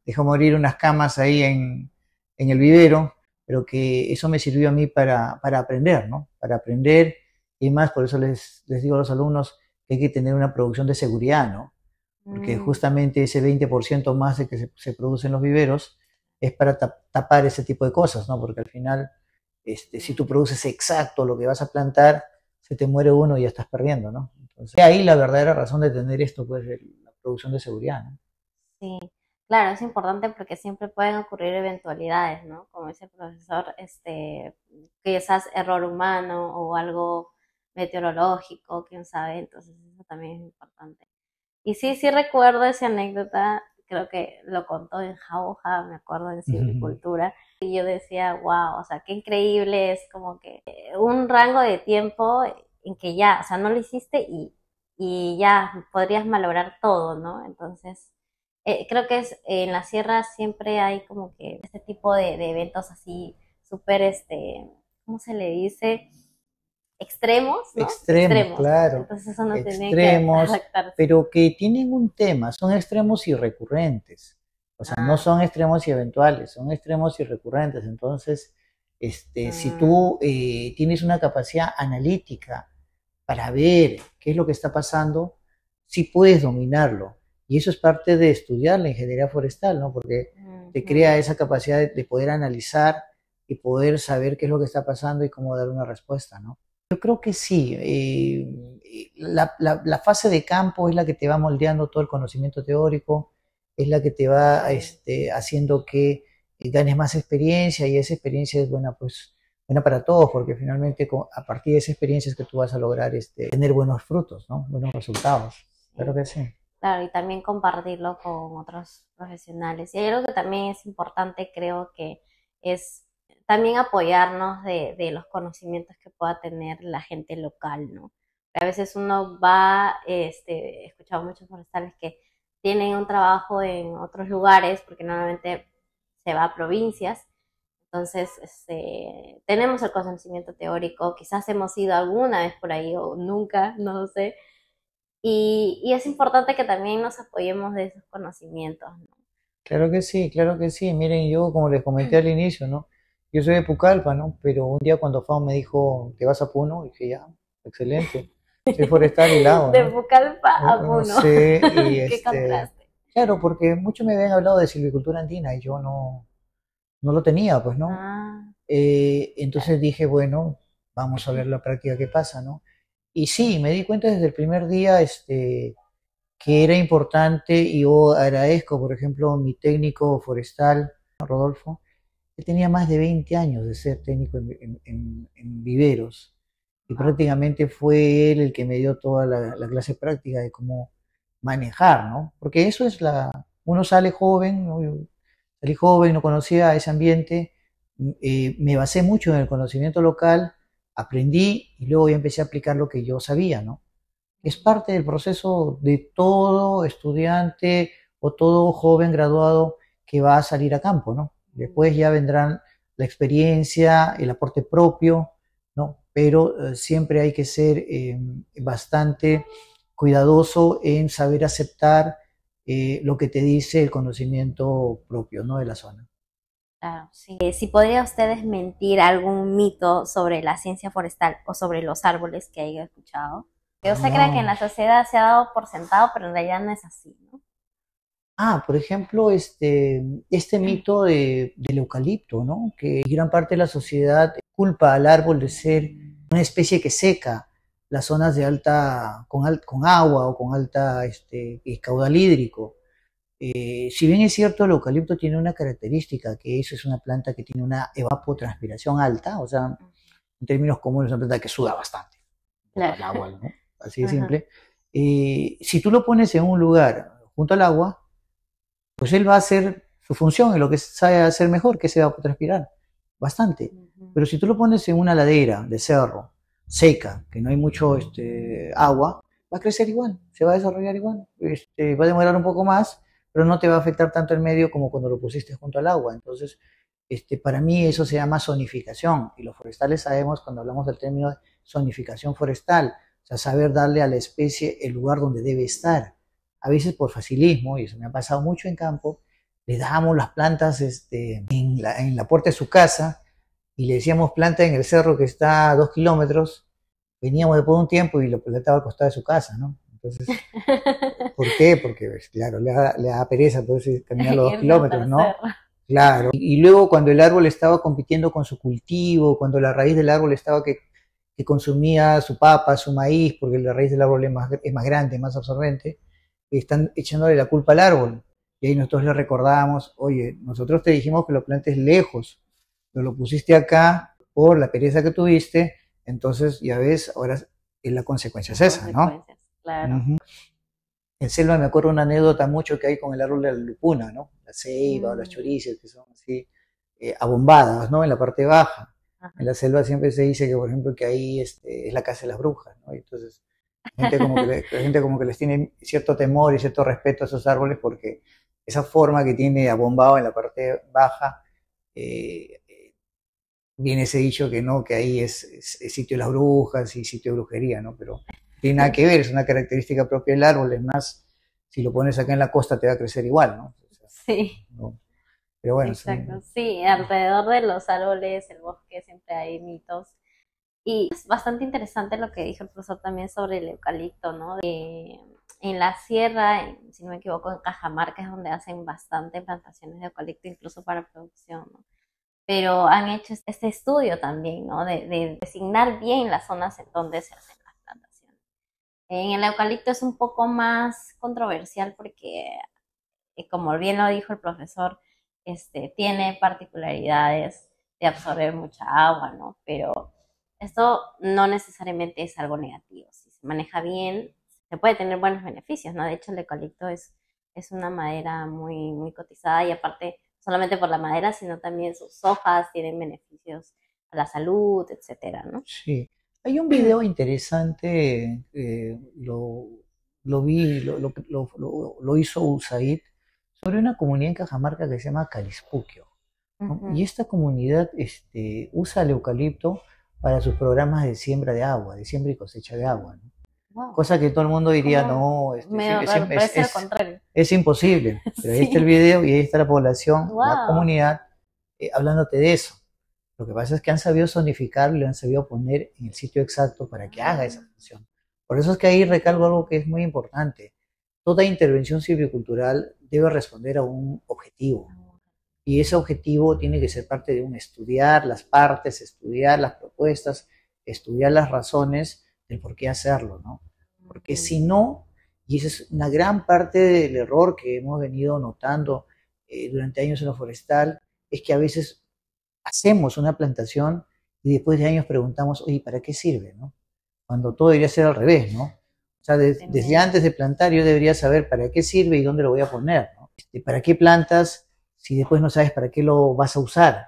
dejó morir unas camas ahí en el vivero, pero que eso me sirvió a mí para aprender, ¿no? Para aprender, y más, por eso les digo a los alumnos que hay que tener una producción de seguridad, ¿no? Porque Mm. justamente ese 20% más de que se produce en los viveros es para tapar ese tipo de cosas, ¿no? Porque al final Si tú produces exacto lo que vas a plantar, se te muere uno y ya estás perdiendo, ¿no? Entonces, ahí la verdadera razón de tener esto, pues, es la producción de seguridad, ¿no? Sí, claro, es importante porque siempre pueden ocurrir eventualidades, ¿no? Como dice el profesor, quizás error humano o algo meteorológico, quién sabe, entonces eso también es importante. Y sí, sí recuerdo esa anécdota, creo que lo contó en Jauja, me acuerdo en silvicultura, y yo decía, wow, o sea, qué increíble, es como que un rango de tiempo en que ya, o sea, no lo hiciste y ya podrías malograr todo, ¿no? Entonces, creo que es en la sierra siempre hay como que este tipo de eventos así súper, ¿cómo se le dice? Extremos, ¿no? Extremos, Extremos. claro, Entonces uno tiene que extremos, adaptarse. pero que tienen un tema, son extremos y recurrentes, o sea, no Ah, son extremos y eventuales, son extremos y recurrentes. Entonces, si mm, tú tienes una capacidad analítica para ver qué es lo que está pasando, sí puedes dominarlo. Y eso es parte de estudiar la ingeniería forestal, ¿no? Porque te ujú. crea esa capacidad de poder analizar y poder saber qué es lo que está pasando y cómo dar una respuesta, ¿no? Yo creo que sí. La fase de campo es la que te va moldeando todo el conocimiento teórico, es la que te va Sí. haciendo que ganes más experiencia, y esa experiencia es buena, pues, buena para todos, porque finalmente a partir de esa experiencia es que tú vas a lograr tener buenos frutos, ¿no? Buenos resultados. Claro Sí. que sí. Claro, y también compartirlo con otros profesionales. Y hay algo que también es importante, creo que es también apoyarnos de los conocimientos que pueda tener la gente local, ¿no? A veces uno va, he escuchado muchos forestales que tienen un trabajo en otros lugares, porque normalmente se va a provincias. Entonces, tenemos el conocimiento teórico, quizás hemos ido alguna vez por ahí o nunca, no lo sé, y es importante que también nos apoyemos de esos conocimientos, ¿no? Claro que sí, claro que sí. Miren, yo como les comenté al inicio, ¿no? Yo soy de Pucallpa, ¿no? Pero un día cuando Fao me dijo, ¿te vas a Puno? Dije, ya, excelente. Soy forestal y la hago, De ¿no? Pucallpa a Puno. Sí, y Qué contraste. claro, porque muchos me habían hablado de silvicultura andina y yo no lo tenía, pues, ¿no? Ah, Entonces dije, bueno, vamos a ver la práctica que pasa, ¿no? Y sí, me di cuenta desde el primer día, que era importante, y yo agradezco, por ejemplo, mi técnico forestal, Rodolfo, que tenía más de 20 años de ser técnico en viveros, y wow. prácticamente fue él el que me dio toda la clase práctica de cómo manejar, ¿no? Porque eso es uno sale joven, ¿no? Yo salí joven, no conocía ese ambiente, me basé mucho en el conocimiento local, aprendí y luego ya empecé a aplicar lo que yo sabía, ¿no? Es parte del proceso de todo estudiante o todo joven graduado que va a salir a campo, ¿no? Después ya vendrán la experiencia, el aporte propio, ¿no? Pero siempre hay que ser bastante cuidadoso en saber aceptar lo que te dice el conocimiento propio, ¿no? De la zona. Claro, sí. Si podría usted desmentir algún mito sobre la ciencia forestal o sobre los árboles que haya escuchado. Que usted cree que en No. la sociedad se ha dado por sentado, pero en realidad no es así, ¿no? Por ejemplo, este mito del eucalipto, ¿no? Que gran parte de la sociedad culpa al árbol de ser una especie que seca las zonas de con agua o con alta caudal hídrico. Si bien es cierto, el eucalipto tiene una característica, que eso es una planta que tiene una evapotranspiración alta, o sea, en términos comunes, es una planta que suda bastante, junto Claro. al agua, ¿no? Así de Ajá. simple. Si tú lo pones en un lugar junto al agua, pues él va a hacer su función en lo que sabe hacer mejor, que es evapotranspirar, bastante. Ujú. Pero si tú lo pones en una ladera de cerro, seca, que no hay mucho agua, va a crecer igual, se va a desarrollar igual. Va a demorar un poco más, pero no te va a afectar tanto el medio como cuando lo pusiste junto al agua. Entonces, para mí eso se llama zonificación, y los forestales sabemos, cuando hablamos del término de zonificación forestal, o sea, saber darle a la especie el lugar donde debe estar. A veces por facilismo, y eso me ha pasado mucho en campo, le dábamos las plantas en la puerta de su casa, y le decíamos planta en el cerro que está a 2 kilómetros. Veníamos después de un tiempo y lo plantaba al costado de su casa, ¿no? Entonces, ¿por qué? Porque, pues, claro, le da pereza, entonces caminar los dos Irse hasta kilómetros, el ¿no? cerro. Claro. Y luego cuando el árbol estaba compitiendo con su cultivo, cuando la raíz del árbol estaba que consumía su papa, su maíz, porque la raíz del árbol es más grande, más absorbente, están echándole la culpa al árbol. Y ahí nosotros le recordamos, oye, nosotros te dijimos que lo plantes lejos, pero lo pusiste acá por la pereza que tuviste, entonces ya ves, ahora la consecuencia es Las esa, ¿no? consecuencias, claro. Ujú. En selva me acuerdo una anécdota mucho que hay con el árbol de la lupuna, ¿no? La ceiba o las Mm, choricias, que son así abombadas, ¿no? En la parte baja. En ajá. la selva siempre se dice que, por ejemplo, que ahí es la casa de las brujas, ¿no? Y entonces, la gente como que les tiene cierto temor y cierto respeto a esos árboles porque esa forma que tiene abombado en la parte baja, eh, viene ese dicho que no, que ahí es sitio de las brujas y sitio de brujería, ¿no? Pero no tiene nada que ver, es una característica propia del árbol, es más, si lo pones acá en la costa te va a crecer igual, ¿no? O sea, Sí, no. Pero bueno, exacto. Sí, alrededor de los árboles, el bosque, siempre hay mitos. Y es bastante interesante lo que dijo el profesor también sobre el eucalipto, ¿no? En la sierra, si no me equivoco, en Cajamarca es donde hacen bastante plantaciones de eucalipto, incluso para producción, ¿no? Pero han hecho este estudio también, ¿no? De designar bien las zonas en donde se hacen las plantaciones. En el eucalipto es un poco más controversial porque, como bien lo dijo el profesor, tiene particularidades de absorber mucha agua, ¿no? Pero esto no necesariamente es algo negativo. Si se maneja bien, se puede tener buenos beneficios, ¿no? De hecho, el eucalipto es una madera muy, muy cotizada y aparte, solamente por la madera, sino también sus hojas tienen beneficios a la salud, etcétera, ¿no? sí. Hay un video interesante, lo vi, lo hizo USAID, sobre una comunidad en Cajamarca que se llama Calispuquio, ¿no? Y Ujú. esta comunidad usa el eucalipto para sus programas de siembra de agua, de siembra y cosecha de agua, ¿no? Wow. Cosa que todo el mundo diría, Como no, medio raro, parece al contrario. es imposible. Pero ahí está el Sí. video y ahí está la población, la Wow. comunidad, hablándote de eso. Lo que pasa es que han sabido zonificarlo y lo han sabido poner en el sitio exacto para que haga esa función. Por eso es que ahí recalco algo que es muy importante. Toda intervención silvicultural debe responder a un objetivo. Y ese objetivo tiene que ser parte de un estudiar las partes, estudiar las propuestas, estudiar las razones del por qué hacerlo, ¿no? Porque si no, y esa es una gran parte del error que hemos venido notando durante años en lo forestal, es que a veces hacemos una plantación y después de años preguntamos, oye, ¿para qué sirve, no? Cuando todo debería ser al revés, ¿no? O sea, desde Tener. antes de plantar yo debería saber para qué sirve y dónde lo voy a poner, ¿no? ¿Para qué plantas si después no sabes para qué lo vas a usar,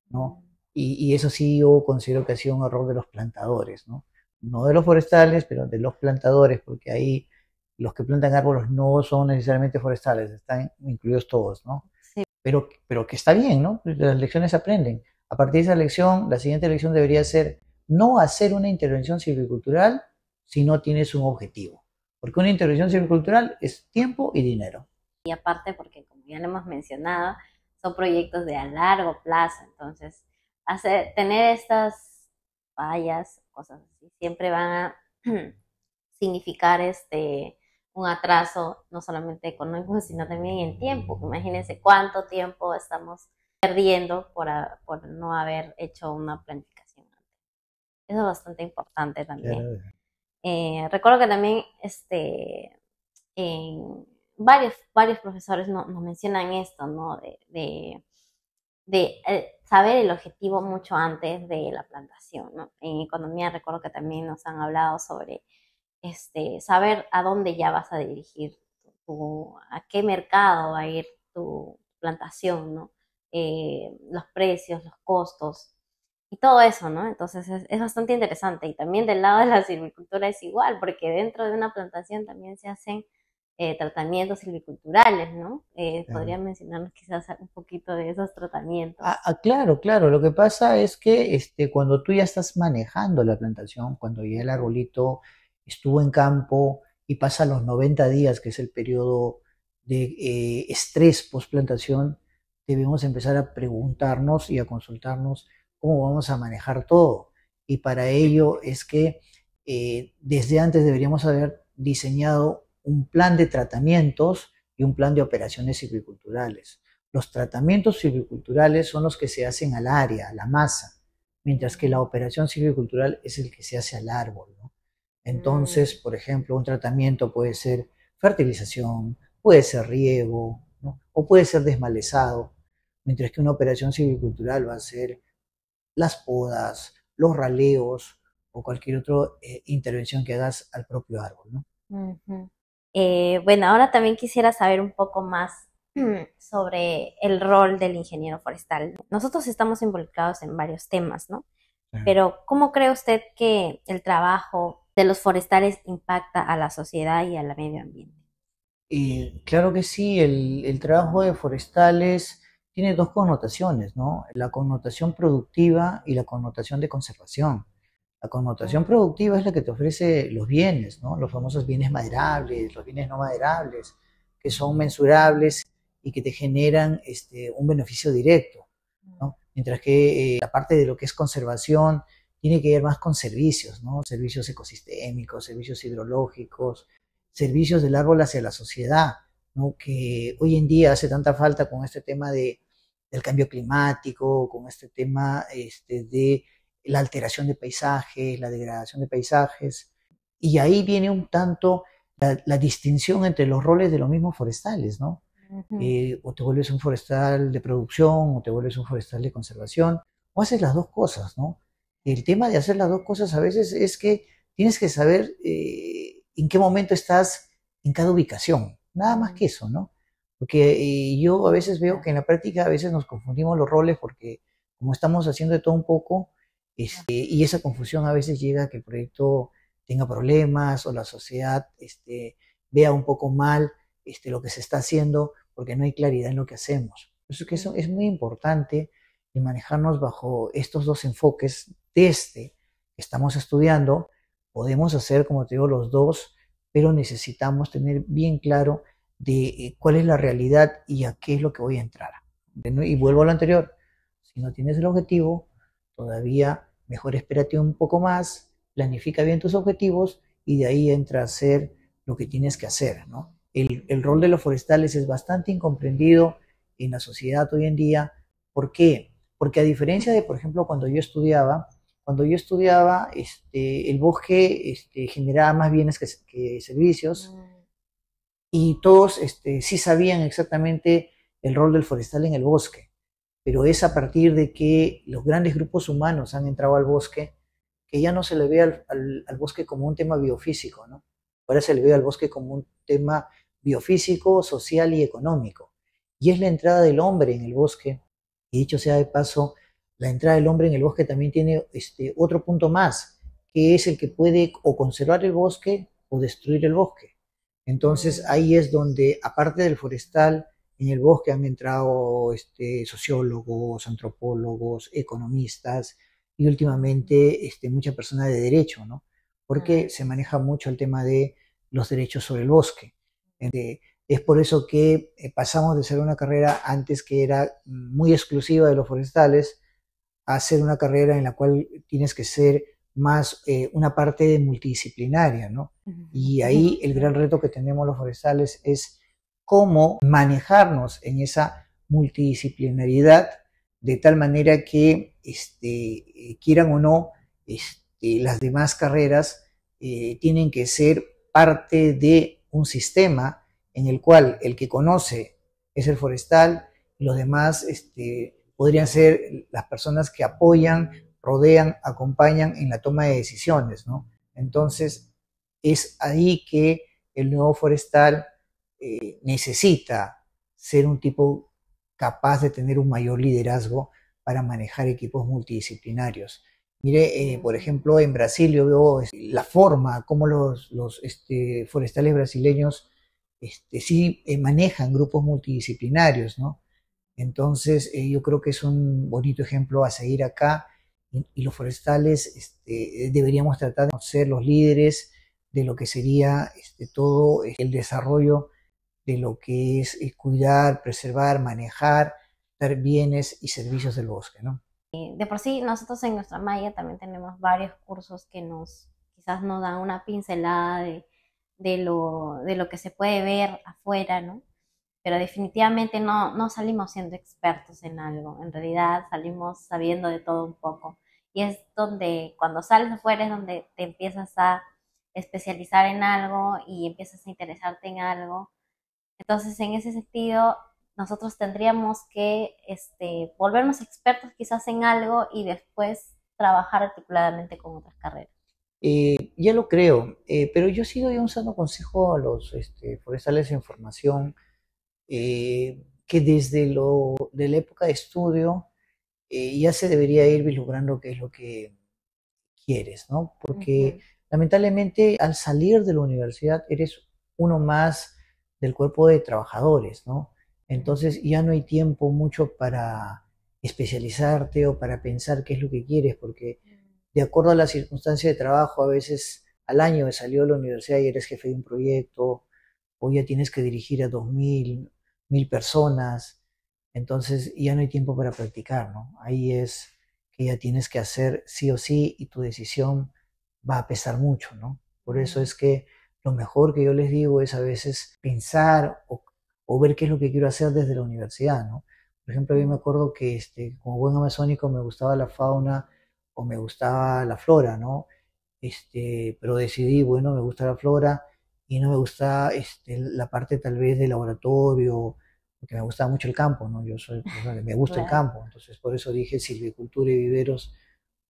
¿no? Y eso sí yo considero que ha sido un error de los plantadores, ¿no? No de los forestales, pero de los plantadores, porque ahí los que plantan árboles no son necesariamente forestales, están incluidos todos, ¿no? Sí. Pero que está bien, ¿no? Las lecciones se aprenden. A partir de esa lección, la siguiente lección debería ser no hacer una intervención silvicultural si no tienes un objetivo. Porque una intervención silvicultural es tiempo y dinero. Y aparte, porque como ya lo hemos mencionado, son proyectos de a largo plazo, entonces tener estas fallas, cosas así, siempre van a significar un atraso, no solamente económico, sino también en tiempo. Imagínense cuánto tiempo estamos perdiendo por no haber hecho una planificación antes. Eso es bastante importante también. Claro. Recuerdo que también varios profesores nos mencionan esto, ¿no? De saber el objetivo mucho antes de la plantación, ¿no? En economía recuerdo que también nos han hablado sobre saber a dónde ya vas a dirigir, a qué mercado va a ir tu plantación, ¿no? Los precios, los costos y todo eso, ¿no? Entonces es bastante interesante. Y también del lado de la silvicultura es igual, porque dentro de una plantación también se hacen tratamientos silviculturales, ¿no? Claro. Podría mencionarnos quizás un poquito de esos tratamientos. Claro, claro. Lo que pasa es que cuando tú ya estás manejando la plantación, cuando ya el Ujú. arbolito estuvo en campo y pasa los 90 días, que es el periodo de estrés post plantación, debemos empezar a preguntarnos y a consultarnos cómo vamos a manejar todo. Y para ello es que desde antes deberíamos haber diseñado un plan de tratamientos y un plan de operaciones silviculturales. Los tratamientos silviculturales son los que se hacen al área, a la masa, mientras que la operación silvicultural es el que se hace al árbol, ¿no? Entonces, por ejemplo, un tratamiento puede ser fertilización, puede ser riego, ¿no? O puede ser desmalezado, mientras que una operación silvicultural va a ser las podas, los raleos o cualquier otra intervención que hagas al propio árbol, ¿no? Ujú. Bueno, ahora también quisiera saber un poco más sobre el rol del ingeniero forestal. Nosotros estamos involucrados en varios temas, ¿no? Pero ¿cómo cree usted que el trabajo de los forestales impacta a la sociedad y al medio ambiente? Claro que sí, el trabajo de forestales tiene dos connotaciones, ¿no? La connotación productiva y la connotación de conservación. La connotación productiva es la que te ofrece los bienes, ¿no? Los famosos bienes maderables, los bienes no maderables, que son mensurables y que te generan un beneficio directo, ¿no? Mientras que la parte de lo que es conservación tiene que ver más con servicios, ¿no? Servicios ecosistémicos, servicios hidrológicos, servicios del árbol hacia la sociedad, ¿no? Que hoy en día hace tanta falta con este tema del cambio climático, con este tema de la alteración de paisajes, la degradación de paisajes, y ahí viene un tanto la distinción entre los roles de los mismos forestales, ¿no? Ujú. O te vuelves un forestal de producción, o te vuelves un forestal de conservación, o haces las dos cosas, ¿no? El tema de hacer las dos cosas a veces es que tienes que saber en qué momento estás en cada ubicación, nada más que eso, ¿no? Porque yo a veces veo que en la práctica a veces nos confundimos los roles porque como estamos haciendo de todo un poco, y esa confusión a veces llega a que el proyecto tenga problemas o la sociedad vea un poco mal lo que se está haciendo porque no hay claridad en lo que hacemos. Por eso que eso es muy importante y manejarnos bajo estos dos enfoques de que estamos estudiando. Podemos hacer, como te digo, los dos, pero necesitamos tener bien claro de cuál es la realidad y a qué es lo que voy a entrar. Y vuelvo a lo anterior, si no tienes el objetivo, todavía mejor espérate un poco más, planifica bien tus objetivos y de ahí entra a hacer lo que tienes que hacer, ¿no? El rol de los forestales es bastante incomprendido en la sociedad hoy en día. ¿Por qué? Porque a diferencia de, por ejemplo, cuando yo estudiaba el bosque generaba más bienes que servicios y todos sí sabían exactamente el rol del forestal en el bosque, pero es a partir de que los grandes grupos humanos han entrado al bosque que ya no se le ve al bosque como un tema biofísico, ¿no? Ahora se le ve al bosque como un tema biofísico, social y económico. Y es la entrada del hombre en el bosque. Y dicho sea de paso, la entrada del hombre en el bosque también tiene otro punto más, que es el que puede o conservar el bosque o destruir el bosque. Entonces ahí es donde, aparte del forestal, en el bosque han entrado sociólogos, antropólogos, economistas y últimamente muchas personas de derecho, ¿no? Porque se maneja mucho el tema de los derechos sobre el bosque. Es por eso que pasamos de ser una carrera antes que era muy exclusiva de los forestales a ser una carrera en la cual tienes que ser más una parte multidisciplinaria, ¿no? Y ahí el gran reto que tenemos los forestales es cómo manejarnos en esa multidisciplinariedad de tal manera que, quieran o no, las demás carreras tienen que ser parte de un sistema en el cual el que conoce es el forestal y los demás podrían ser las personas que apoyan, rodean, acompañan en la toma de decisiones, ¿no? Entonces, es ahí que el nuevo forestal necesita ser un tipo capaz de tener un mayor liderazgo para manejar equipos multidisciplinarios. Mire, por ejemplo, en Brasil yo veo la forma como los forestales brasileños sí manejan grupos multidisciplinarios, ¿no? Entonces, yo creo que es un bonito ejemplo a seguir acá y los forestales deberíamos tratar de ser los líderes de lo que sería todo el desarrollo de lo que es cuidar, preservar, manejar, dar bienes y servicios del bosque, ¿no? De por sí, nosotros en nuestra malla también tenemos varios cursos que quizás nos dan una pincelada de lo que se puede ver afuera, ¿no? pero definitivamente no salimos siendo expertos en algo, en realidad salimos sabiendo de todo un poco. Y es donde, cuando sales afuera, es donde te empiezas a especializar en algo y empiezas a interesarte en algo. Entonces, en ese sentido, nosotros tendríamos que volvernos expertos quizás en algo y después trabajar articuladamente con otras carreras. Ya lo creo, pero yo sí doy un sano consejo a los forestales en formación, que desde de la época de estudio ya se debería ir vislumbrando qué es lo que quieres, ¿no? Porque Ujú. lamentablemente al salir de la universidad eres uno más del cuerpo de trabajadores, ¿no? Entonces ya no hay tiempo mucho para especializarte o para pensar qué es lo que quieres, porque de acuerdo a las circunstancias de trabajo, a veces al año de salió de la universidad y eres jefe de un proyecto, o ya tienes que dirigir a 2000, 1000 personas, entonces ya no hay tiempo para practicar, ¿no? Ahí es que ya tienes que hacer sí o sí y tu decisión va a pesar mucho, ¿no? Por eso Mm. es que lo mejor que yo les digo es a veces pensar o ver qué es lo que quiero hacer desde la universidad, ¿no? Por ejemplo, yo me Mm. acuerdo que como buen amazónico me gustaba la fauna o me gustaba la flora, ¿no? Pero decidí, bueno, me gusta la flora y no me gusta la parte tal vez de laboratorio, porque me gusta mucho el campo, ¿no? Yo soy persona que me gusta el Claro. campo, entonces por eso dije silvicultura y viveros,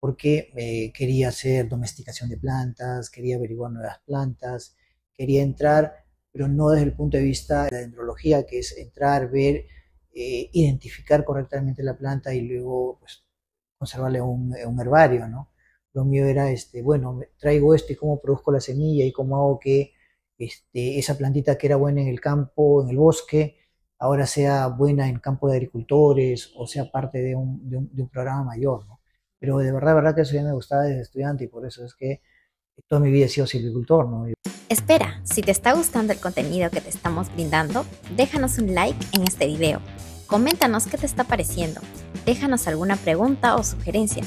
porque quería hacer domesticación de plantas, quería averiguar nuevas plantas, quería entrar, pero no desde el punto de vista de la dendrología, que es entrar, ver, identificar correctamente la planta y luego pues, conservarle un herbario, ¿no? Lo mío era, bueno, traigo esto y cómo produzco la semilla y cómo hago que esa plantita que era buena en el campo, en el bosque, ahora sea buena en campo de agricultores o sea parte de un programa mayor, ¿no? Pero de verdad que eso ya me gustaba desde estudiante y por eso es que toda mi vida he sido silvicultor, ¿no? Espera, si te está gustando el contenido que te estamos brindando, déjanos un like en este video. Coméntanos qué te está pareciendo. Déjanos alguna pregunta o sugerencia.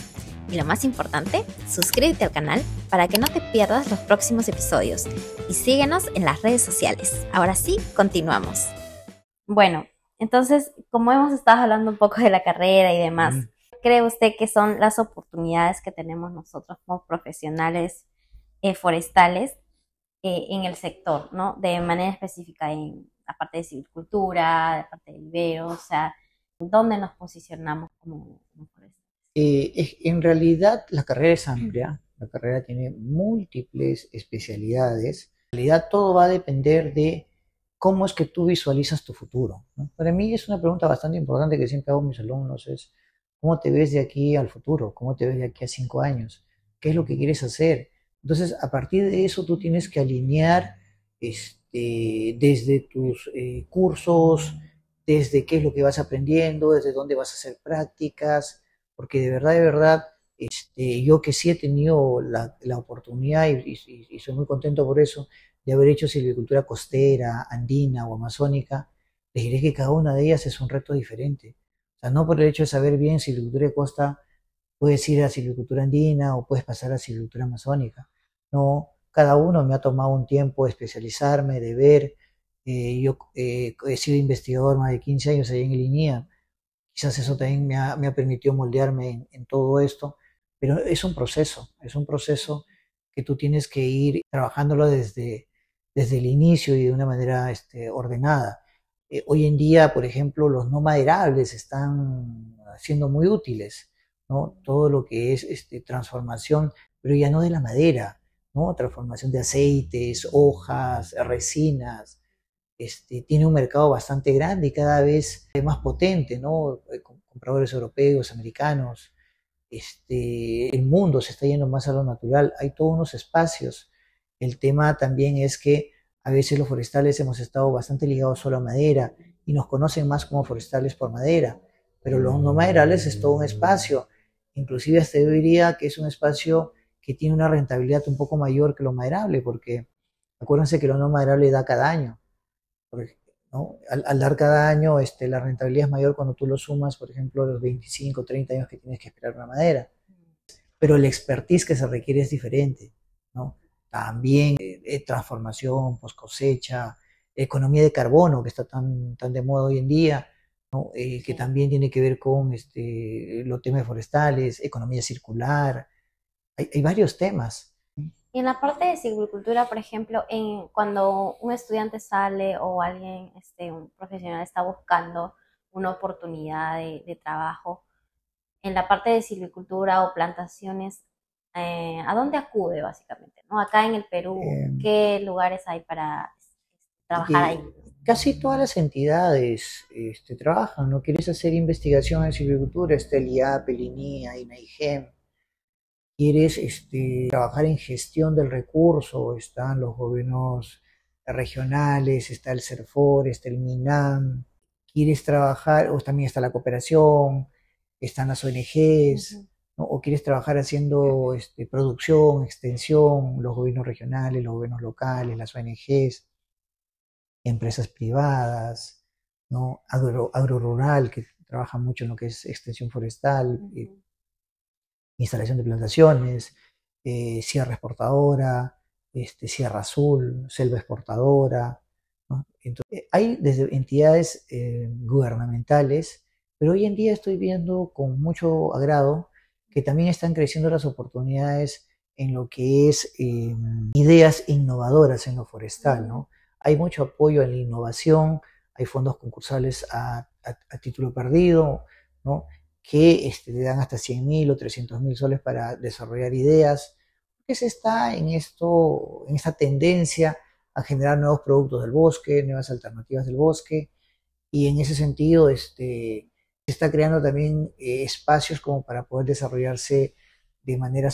Y lo más importante, suscríbete al canal para que no te pierdas los próximos episodios. Y síguenos en las redes sociales. Ahora sí, continuamos. Bueno, entonces, como hemos estado hablando un poco de la carrera y demás, Sí. ¿cree usted que son las oportunidades que tenemos nosotros como profesionales forestales en el sector, ¿no? De manera específica en la parte de silvicultura, la parte de viveros, o sea, ¿dónde nos posicionamos como forestales? En realidad la carrera es amplia, la carrera tiene múltiples especialidades. En realidad todo va a depender de cómo es que tú visualizas tu futuro, ¿no? Para mí es una pregunta bastante importante que siempre hago a mis alumnos, es ¿cómo te ves de aquí al futuro? ¿Cómo te ves de aquí a 5 años? ¿Qué es lo que quieres hacer? Entonces, a partir de eso tú tienes que alinear desde tus cursos, desde qué es lo que vas aprendiendo, desde dónde vas a hacer prácticas, porque de verdad, yo que sí he tenido la oportunidad y soy muy contento por eso, de haber hecho silvicultura costera, andina o amazónica, les diré que cada una de ellas es un reto diferente. O sea, no por el hecho de saber bien silvicultura de costa, puedes ir a silvicultura andina o puedes pasar a silvicultura amazónica. No, cada uno me ha tomado un tiempo de especializarme, de ver. Yo he sido investigador más de 15 años allá en el INIA. Quizás eso también me ha permitido moldearme en todo esto, pero es un proceso que tú tienes que ir trabajándolo desde el inicio y de una manera ordenada. Hoy en día, por ejemplo, los no maderables están siendo muy útiles, ¿no? Todo lo que es transformación, pero ya no de la madera, ¿no? Transformación de aceites, hojas, resinas, tiene un mercado bastante grande y cada vez más potente, ¿no? Compradores europeos, americanos, el mundo se está yendo más a lo natural, hay todos unos espacios. El tema también es que a veces los forestales hemos estado bastante ligados solo a madera y nos conocen más como forestales por madera, pero los no maderales es todo un espacio, inclusive hasta yo diría que es un espacio que tiene una rentabilidad un poco mayor que lo maderable, porque acuérdense que lo no maderable da cada año, ¿no? Al dar cada año, la rentabilidad es mayor cuando tú lo sumas, por ejemplo, los 25, 30 años que tienes que esperar una madera. Pero el expertise que se requiere es diferente, ¿no? También transformación, post cosecha, economía de carbono, que está tan de moda hoy en día, ¿no? Que Sí. también tiene que ver con los temas forestales, economía circular, hay varios temas. Y en la parte de silvicultura, por ejemplo, cuando un estudiante sale o alguien, un profesional está buscando una oportunidad de trabajo, en la parte de silvicultura o plantaciones, ¿a dónde acude básicamente? ¿No? Acá en el Perú, Eh, ¿qué lugares hay para trabajar ahí? eh, Casi todas las entidades trabajan, ¿no? ¿Quieres hacer investigación en silvicultura? Está el IAP, el INIA, INAIGEM. ¿Quieres trabajar en gestión del recurso? Están los gobiernos regionales, está el CERFOR, está el MINAM. ¿Quieres trabajar, o también está la cooperación, están las ONGs, Ujú. ¿no? O quieres trabajar haciendo producción, extensión, los gobiernos regionales, los gobiernos locales, las ONGs, empresas privadas, ¿no? Agrorural, que trabaja mucho en lo que es extensión forestal, Ujú. instalación de plantaciones, sierra exportadora, sierra azul, selva exportadora, ¿no? Entonces, hay desde entidades gubernamentales, pero hoy en día estoy viendo con mucho agrado que también están creciendo las oportunidades en lo que es ideas innovadoras en lo forestal, Mm. ¿no? Hay mucho apoyo en la innovación, hay fondos concursales a título perdido, ¿no? Que le dan hasta 100.000 o 300.000 soles para desarrollar ideas, que se está en esta tendencia a generar nuevos productos del bosque, nuevas alternativas del bosque, y en ese sentido se está creando también espacios como para poder desarrollarse de manera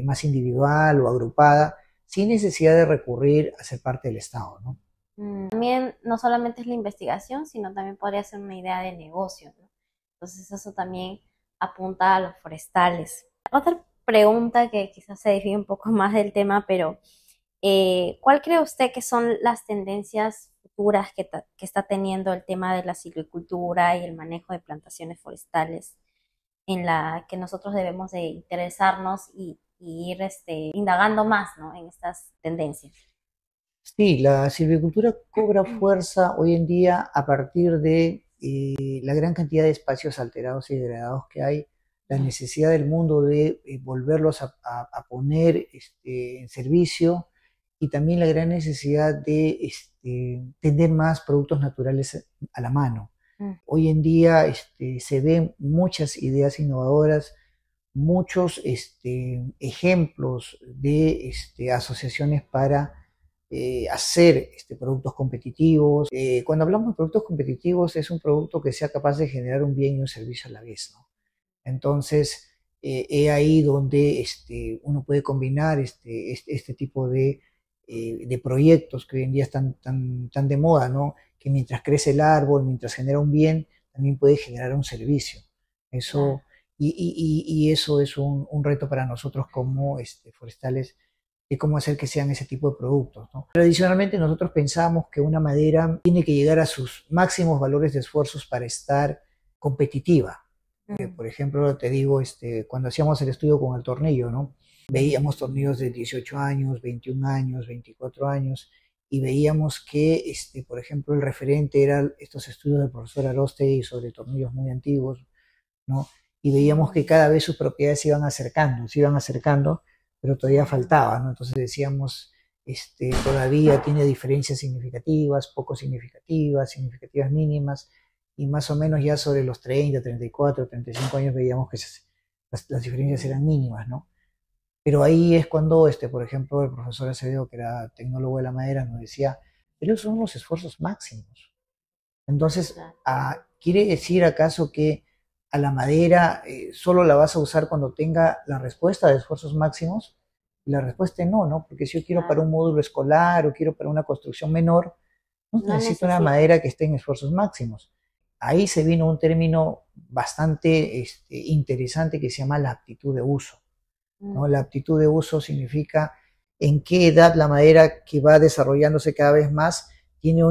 más individual o agrupada, sin necesidad de recurrir a ser parte del Estado, ¿no? También no solamente es la investigación, sino también podría ser una idea de negocio, ¿no? Entonces eso también apunta a los forestales. Otra pregunta que quizás se desvíe un poco más del tema, pero ¿cuál cree usted que son las tendencias futuras que está teniendo el tema de la silvicultura y el manejo de plantaciones forestales en la que nosotros debemos de interesarnos y ir indagando más, ¿no? En estas tendencias? Sí, la silvicultura cobra fuerza hoy en día a partir de la gran cantidad de espacios alterados y degradados que hay, la necesidad del mundo de volverlos a poner en servicio, y también la gran necesidad de tener más productos naturales a la mano. Mm. Hoy en día se ven muchas ideas innovadoras, muchos ejemplos de asociaciones para hacer productos competitivos. Cuando hablamos de productos competitivos, es un producto que sea capaz de generar un bien y un servicio a la vez, ¿no? Entonces, es ahí donde uno puede combinar este tipo de proyectos que hoy en día están tan de moda, ¿no? Que mientras crece el árbol, mientras genera un bien, también puede generar un servicio. Claro. Eso, y eso es un reto para nosotros como forestales, de cómo hacer que sean ese tipo de productos, ¿no? Tradicionalmente nosotros pensamos que una madera tiene que llegar a sus máximos valores de esfuerzos para estar competitiva. Mm. Por ejemplo, te digo, cuando hacíamos el estudio con el tornillo, ¿no? Veíamos tornillos de 18 años, 21 años, 24 años, y veíamos que, por ejemplo, el referente eran estos estudios del profesor Aróstegui sobre tornillos muy antiguos, ¿no? Y veíamos que Mm. cada vez sus propiedades se iban acercando, pero todavía Ah. faltaba, ¿no? Entonces decíamos, todavía tiene diferencias significativas, poco significativas, significativas mínimas, y más o menos ya sobre los 30, 34, 35 años veíamos que las diferencias eran mínimas, ¿no? Pero ahí es cuando, por ejemplo, el profesor Acevedo, que era tecnólogo de la madera, nos decía, pero esos son los esfuerzos máximos. Entonces, Claro. ¿quiere decir acaso que a la madera solo la vas a usar cuando tenga la respuesta de esfuerzos máximos? Y la respuesta es no, ¿no? Porque si yo quiero para Claro. un módulo escolar o quiero para una construcción menor, no No necesito una necesita. madera que esté en esfuerzos máximos. Ahí se vino un término bastante interesante que se llama la aptitud de uso, ¿no? La Ujú. aptitud de uso significa en qué edad la madera que va desarrollándose cada vez más tiene,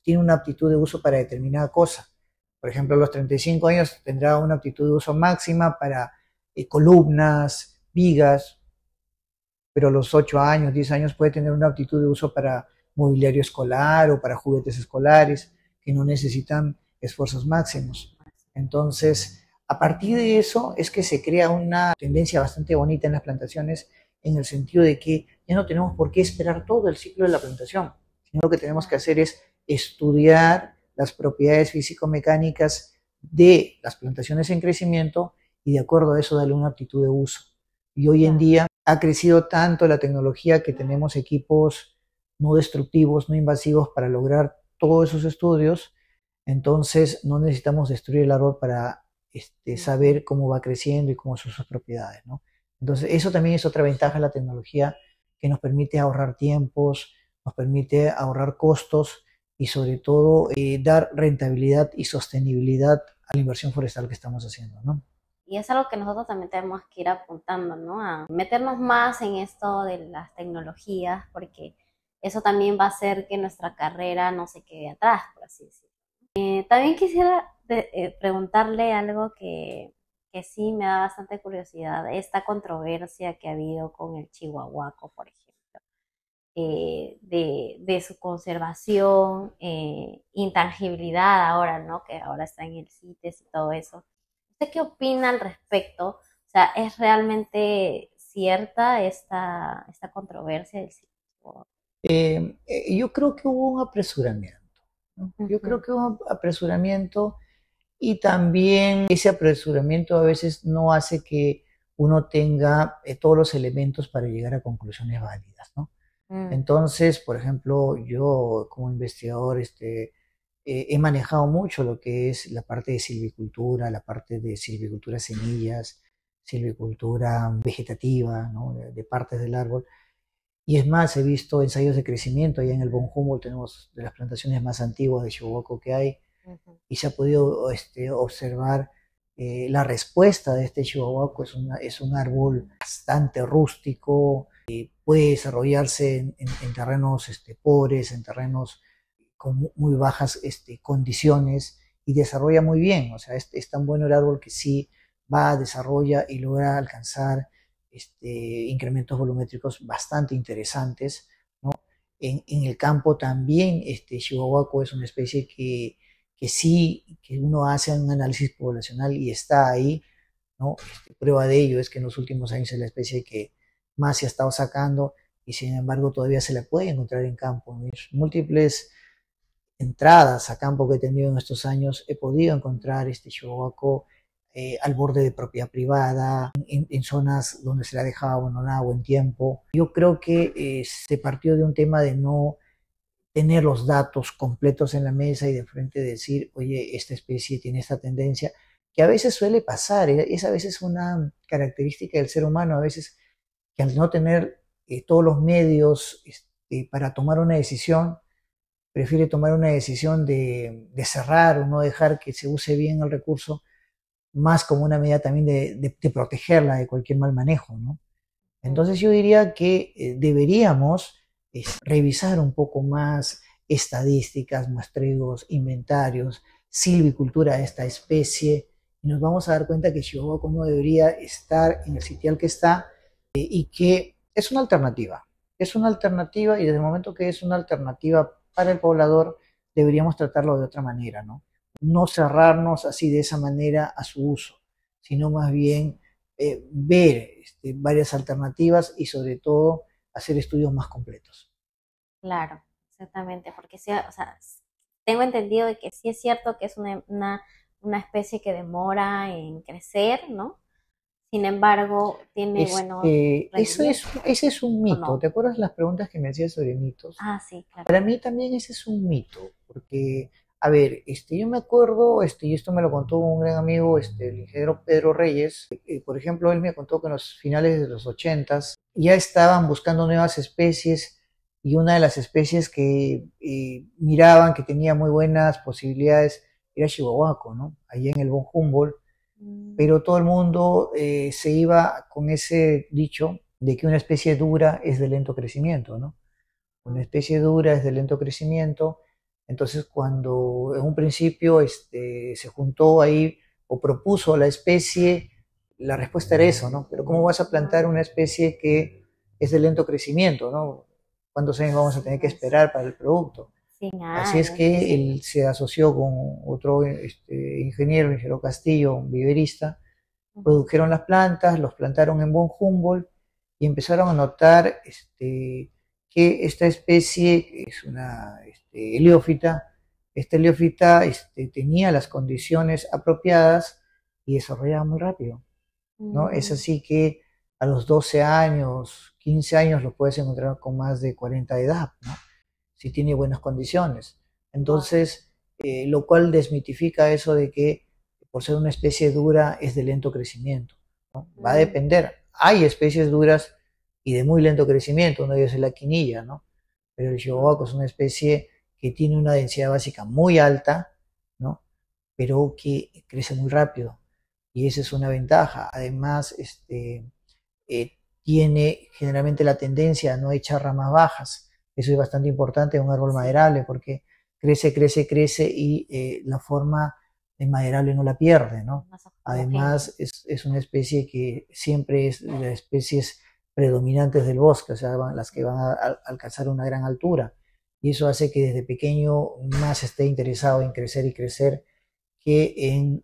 tiene una aptitud de uso para determinada cosa. Por ejemplo, a los 35 años tendrá una aptitud de uso máxima para columnas, vigas, pero a los 8 años, 10 años puede tener una aptitud de uso para mobiliario escolar o para juguetes escolares, que no necesitan esfuerzos máximos. Entonces, a partir de eso es que se crea una tendencia bastante bonita en las plantaciones, en el sentido de que ya no tenemos por qué esperar todo el ciclo de la plantación, sino lo que tenemos que hacer es estudiar las propiedades físico-mecánicas de las plantaciones en crecimiento y de acuerdo a eso darle una aptitud de uso. Y hoy en día ha crecido tanto la tecnología que tenemos equipos no destructivos, no invasivos para lograr todos esos estudios, entonces no necesitamos destruir el árbol para saber cómo va creciendo y cómo son sus propiedades, ¿no? Entonces eso también es otra ventaja de la tecnología que nos permite ahorrar tiempos, nos permite ahorrar costos y sobre todo dar rentabilidad y sostenibilidad a la inversión forestal que estamos haciendo, ¿no? Y es algo que nosotros también tenemos que ir apuntando, ¿no? A meternos más en esto de las tecnologías, porque eso también va a hacer que nuestra carrera no se quede atrás, por así decirlo. También quisiera preguntarle algo que sí me da bastante curiosidad, esta controversia que ha habido con el chihuahuaco, por ejemplo, de su conservación, intangibilidad ahora, ¿no? Que ahora está en el CITES y todo eso. ¿Usted qué opina al respecto? O sea, ¿es realmente cierta esta controversia del CITES? Yo creo que hubo un apresuramiento, ¿no? Yo creo que hubo un apresuramiento y también ese apresuramiento a veces no hace que uno tenga todos los elementos para llegar a conclusiones válidas, ¿no? Entonces, por ejemplo, yo como investigador he manejado mucho lo que es la parte de silvicultura, la parte de silvicultura semillas, silvicultura vegetativa, ¿no? De partes del árbol. Y es más, he visto ensayos de crecimiento, allá en el Von Humboldt tenemos de las plantaciones más antiguas de chihuahua que hay, y se ha podido observar la respuesta de este chihuahua. Es un árbol bastante rústico, puede desarrollarse en terrenos pobres, en terrenos con muy bajas condiciones y desarrolla muy bien. O sea, es tan bueno el árbol que sí va, desarrolla y logra alcanzar incrementos volumétricos bastante interesantes, ¿no? En el campo también, chihuahuaco es una especie que sí, que uno hace un análisis poblacional y está ahí, ¿no? Prueba de ello es que en los últimos años es la especie que más se ha estado sacando y sin embargo todavía se la puede encontrar en campo. En múltiples entradas a campo que he tenido en estos años he podido encontrar este chihuahuaco al borde de propiedad privada, en zonas donde se le ha dejado abandonado en tiempo. Yo creo que se partió de un tema de no tener los datos completos en la mesa y de frente decir, oye, esta especie tiene esta tendencia, que a veces suele pasar, es a veces una característica del ser humano, a veces que al no tener todos los medios para tomar una decisión, prefiere tomar una decisión de cerrar o no dejar que se use bien el recurso, más como una medida también de protegerla de cualquier mal manejo, ¿no? Entonces yo diría que deberíamos revisar un poco más estadísticas, muestreos, inventarios, silvicultura de esta especie, y nos vamos a dar cuenta que chihuahua no debería estar en el sitial que está y que es una alternativa. Es una alternativa y desde el momento que es una alternativa para el poblador, deberíamos tratarlo de otra manera, ¿no? No cerrarnos así de esa manera a su uso, sino más bien ver varias alternativas y sobre todo hacer estudios más completos. Claro, exactamente, porque sí, o sea, tengo entendido de que sí es cierto que es una especie que demora en crecer, ¿no? Sin embargo, tiene buenos rendimientos, Ese es un ¿o mito. no? ¿Te acuerdas las preguntas que me hacías sobre mitos? Ah, sí, claro. Para mí también ese es un mito, porque, a ver, yo me acuerdo, y esto me lo contó un gran amigo, el ingeniero Pedro Reyes, por ejemplo, él me contó que en los finales de los ochentas ya estaban buscando nuevas especies y una de las especies que miraban que tenía muy buenas posibilidades era chihuahuaco, ¿no? Allí en el Von Humboldt, pero todo el mundo se iba con ese dicho de que una especie dura es de lento crecimiento, ¿no? Una especie dura es de lento crecimiento. Entonces, cuando en un principio se juntó ahí o propuso la especie, la respuesta era eso, ¿no? Pero ¿cómo vas a plantar una especie que es de lento crecimiento, ¿no? cuántos años vamos a tener que esperar para el producto. 100 Así es años, sí, que sí. él se asoció con otro ingeniero Castillo, un viverista, Ujú. produjeron las plantas, los plantaron en Von Humboldt y empezaron a notar que esta especie, que es una heliófita, esta heliófita tenía las condiciones apropiadas y desarrollaba muy rápido, ¿no? Es Mm, así que a los 12 años, 15 años lo puedes encontrar con más de 40 de edad, ¿no? Si tiene buenas condiciones. wow. Entonces, lo cual desmitifica eso de que por ser una especie dura es de lento crecimiento. Va a Mm, depender. Hay especies duras y de muy lento crecimiento, uno de ellos es la quinilla, ¿no? Pero el chihuahua es una especie que tiene una densidad básica muy alta, ¿no? Pero que crece muy rápido. Y esa es una ventaja. Además, eh, tiene generalmente la tendencia a no echar ramas bajas. Eso es bastante importante en un árbol sí, maderable porque crece, crece, crece y la forma de maderable no la pierde, es ¿no? más homogéneo. Además, es una especie que siempre es de las especies predominantes del bosque, o sea, las que van a alcanzar una gran altura. Y eso hace que desde pequeño más esté interesado en crecer y crecer que en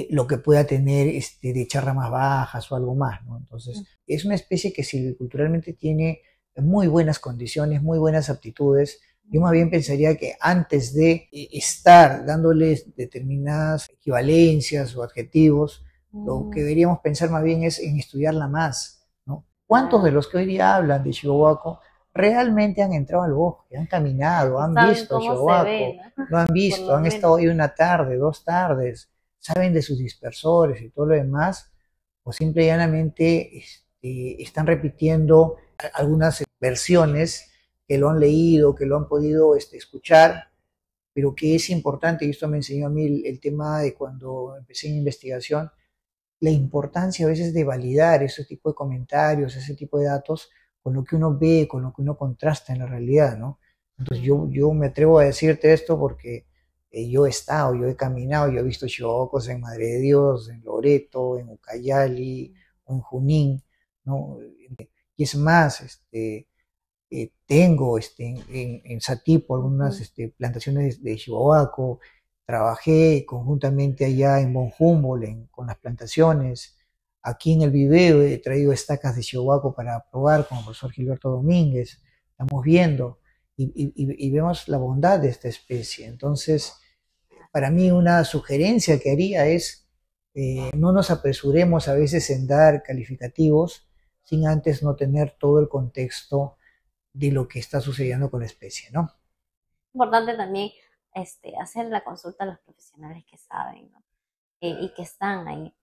lo que pueda tener de echar ramas bajas o algo más, ¿no? Entonces, Mm, es una especie que silviculturalmente tiene muy buenas condiciones, muy buenas aptitudes. Yo más bien mm, pensaría que antes de estar dándoles determinadas equivalencias o adjetivos, lo que mm, deberíamos pensar más bien es en estudiarla más, ¿no? ¿Cuántos de claro. los que hoy día hablan de Chihuahua realmente han entrado al bosque, han caminado, Y han saben visto a cómo se Chihuahua, ve, ¿no? lo han Por visto, lo han menos. estado ahí una tarde, 2 tardes, saben de sus dispersores y todo lo demás, o simple y llanamente están repitiendo algunas versiones que lo han leído, que lo han podido escuchar, pero que es importante, y esto me enseñó a mí el tema de cuando empecé en investigación, la importancia a veces de validar ese tipo de comentarios, ese tipo de datos, con lo que uno ve, con lo que uno contrasta en la realidad, ¿no? Entonces yo me atrevo a decirte esto porque yo he estado, yo he caminado, yo he visto chiocos en Madre de Dios, en Loreto, en Ucayali, o en Junín, ¿no? Y es más, tengo en Satipo algunas Ujú. plantaciones de chihuahuaco, trabajé conjuntamente allá en Von Humboldt con las plantaciones, aquí en el video he traído estacas de chihuahuaco para probar con el profesor Gilberto Domínguez, estamos viendo y vemos la bondad de esta especie. Entonces, para mí una sugerencia que haría es no nos apresuremos a veces en dar calificativos sin antes no tener todo el contexto de lo que está sucediendo con la especie, ¿no? Importante también hacer la consulta a los profesionales que saben, ¿no? Y que están ahí.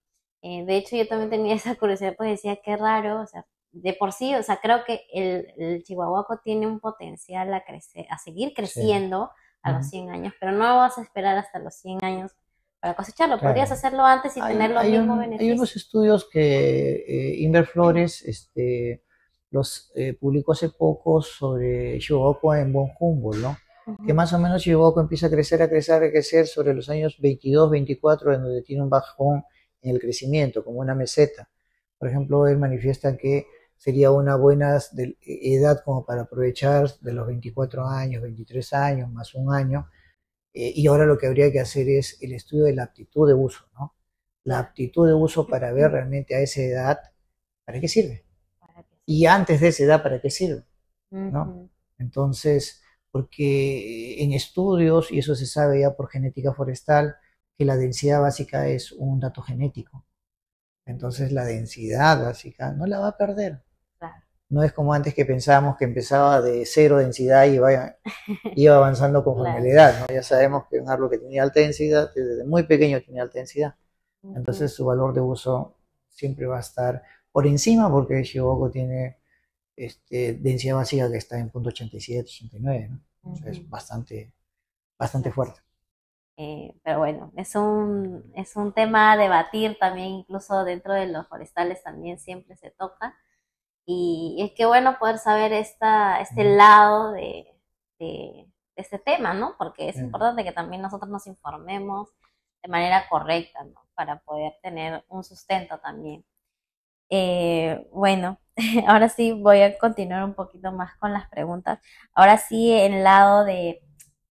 De hecho, yo también tenía esa curiosidad, pues decía, qué raro, o sea, de por sí, o sea, creo que el chihuahuaco tiene un potencial a crecer, a seguir Sí. creciendo a los Ujú. 100 años, pero no vas a esperar hasta los 100 años para cosecharlo. Podrías Claro. hacerlo antes y tener los mismos Hay unos beneficios. estudios que Inver Flores los publicó hace poco sobre Chihuahua en Von Humboldt, ¿no? Que Ujú. más o menos Chihuahua empieza a crecer, a crecer, a crecer sobre los años 22, 24, en donde tiene un bajón en el crecimiento, como una meseta. Por ejemplo, él manifiesta que sería una buena edad como para aprovechar de los 24 años, 23 años, más un año, y ahora lo que habría que hacer es el estudio de la aptitud de uso, ¿no? La Claro. aptitud de uso para ver realmente a esa edad para qué sirve. Para que Y sí. antes de esa edad para qué sirve, ¿no? Ujú. Entonces, porque en estudios, y eso se sabe ya por genética forestal, que la densidad básica es un dato genético. Entonces la densidad básica no la va a perder. Claro. No es como antes que pensábamos que empezaba de cero densidad y iba avanzando conforme la Claro. edad, ¿no? Ya sabemos que un árbol que tenía alta densidad, desde muy pequeño tiene alta densidad. Ujú. Entonces su valor de uso siempre va a estar por encima porque Shiboko tiene densidad básica que está en 0.87, 89, ¿no? O sea, Ujú. es bastante Exacto. fuerte. Pero bueno, es un tema a debatir también, incluso dentro de los forestales también siempre se toca. Y es que bueno poder saber este Mm, lado de este tema, ¿no? Porque es sí. importante que también nosotros nos informemos de manera correcta, ¿no? Para poder tener un sustento también. Bueno, ahora sí voy a continuar un poquito más con las preguntas. Ahora sí, en el lado de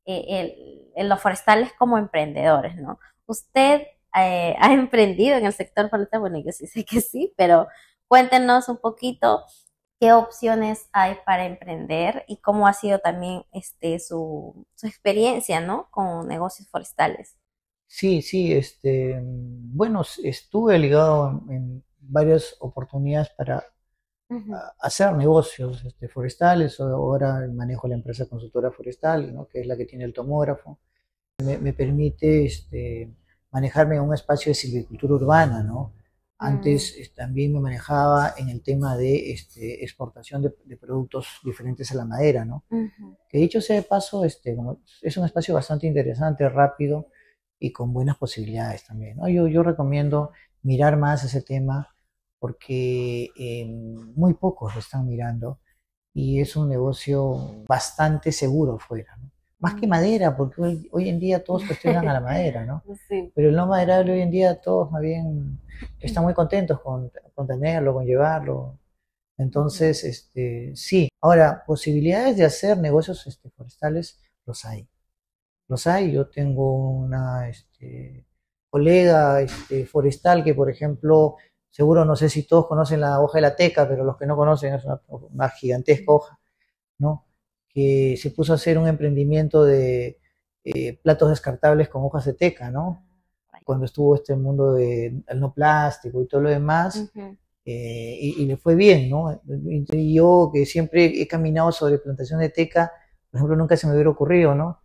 en los forestales como emprendedores, ¿no? ¿Usted ha emprendido en el sector forestal? Bueno, yo sí sé que sí, pero cuéntenos un poquito qué opciones hay para emprender y cómo ha sido también su experiencia, ¿no? Con negocios forestales. Sí, sí, bueno, estuve ligado en varias oportunidades para Ujú. hacer negocios forestales. Ahora manejo la empresa consultora forestal, ¿no? Que es la que tiene el tomógrafo. Me permite manejarme en un espacio de silvicultura urbana, ¿no? Mm, Antes también me manejaba en el tema de exportación de productos diferentes a la madera, ¿no? ujú. Que dicho sea de paso, es un espacio bastante interesante, rápido y con buenas posibilidades también, ¿no? Yo recomiendo mirar más ese tema porque muy pocos lo están mirando y es un negocio bastante seguro fuera, ¿no? Más que Mm. madera, porque hoy en día todos cuestionan a la madera, ¿no? Sí. Pero el no maderable hoy en día todos más bien están muy contentos con tenerlo, con llevarlo. Ujú. Entonces, sí. Ahora, posibilidades de hacer negocios forestales los hay. Los hay. Yo tengo una colega forestal que, por ejemplo, seguro no sé si todos conocen la hoja de la teca, pero los que no conocen es una gigantesca hoja, ¿no? Que se puso a hacer un emprendimiento de platos descartables con hojas de teca, ¿no? Cuando estuvo este mundo del no plástico y todo lo demás, Ujú. y le fue bien, ¿no? Y yo que siempre he caminado sobre plantación de teca, por ejemplo, nunca se me hubiera ocurrido, ¿no?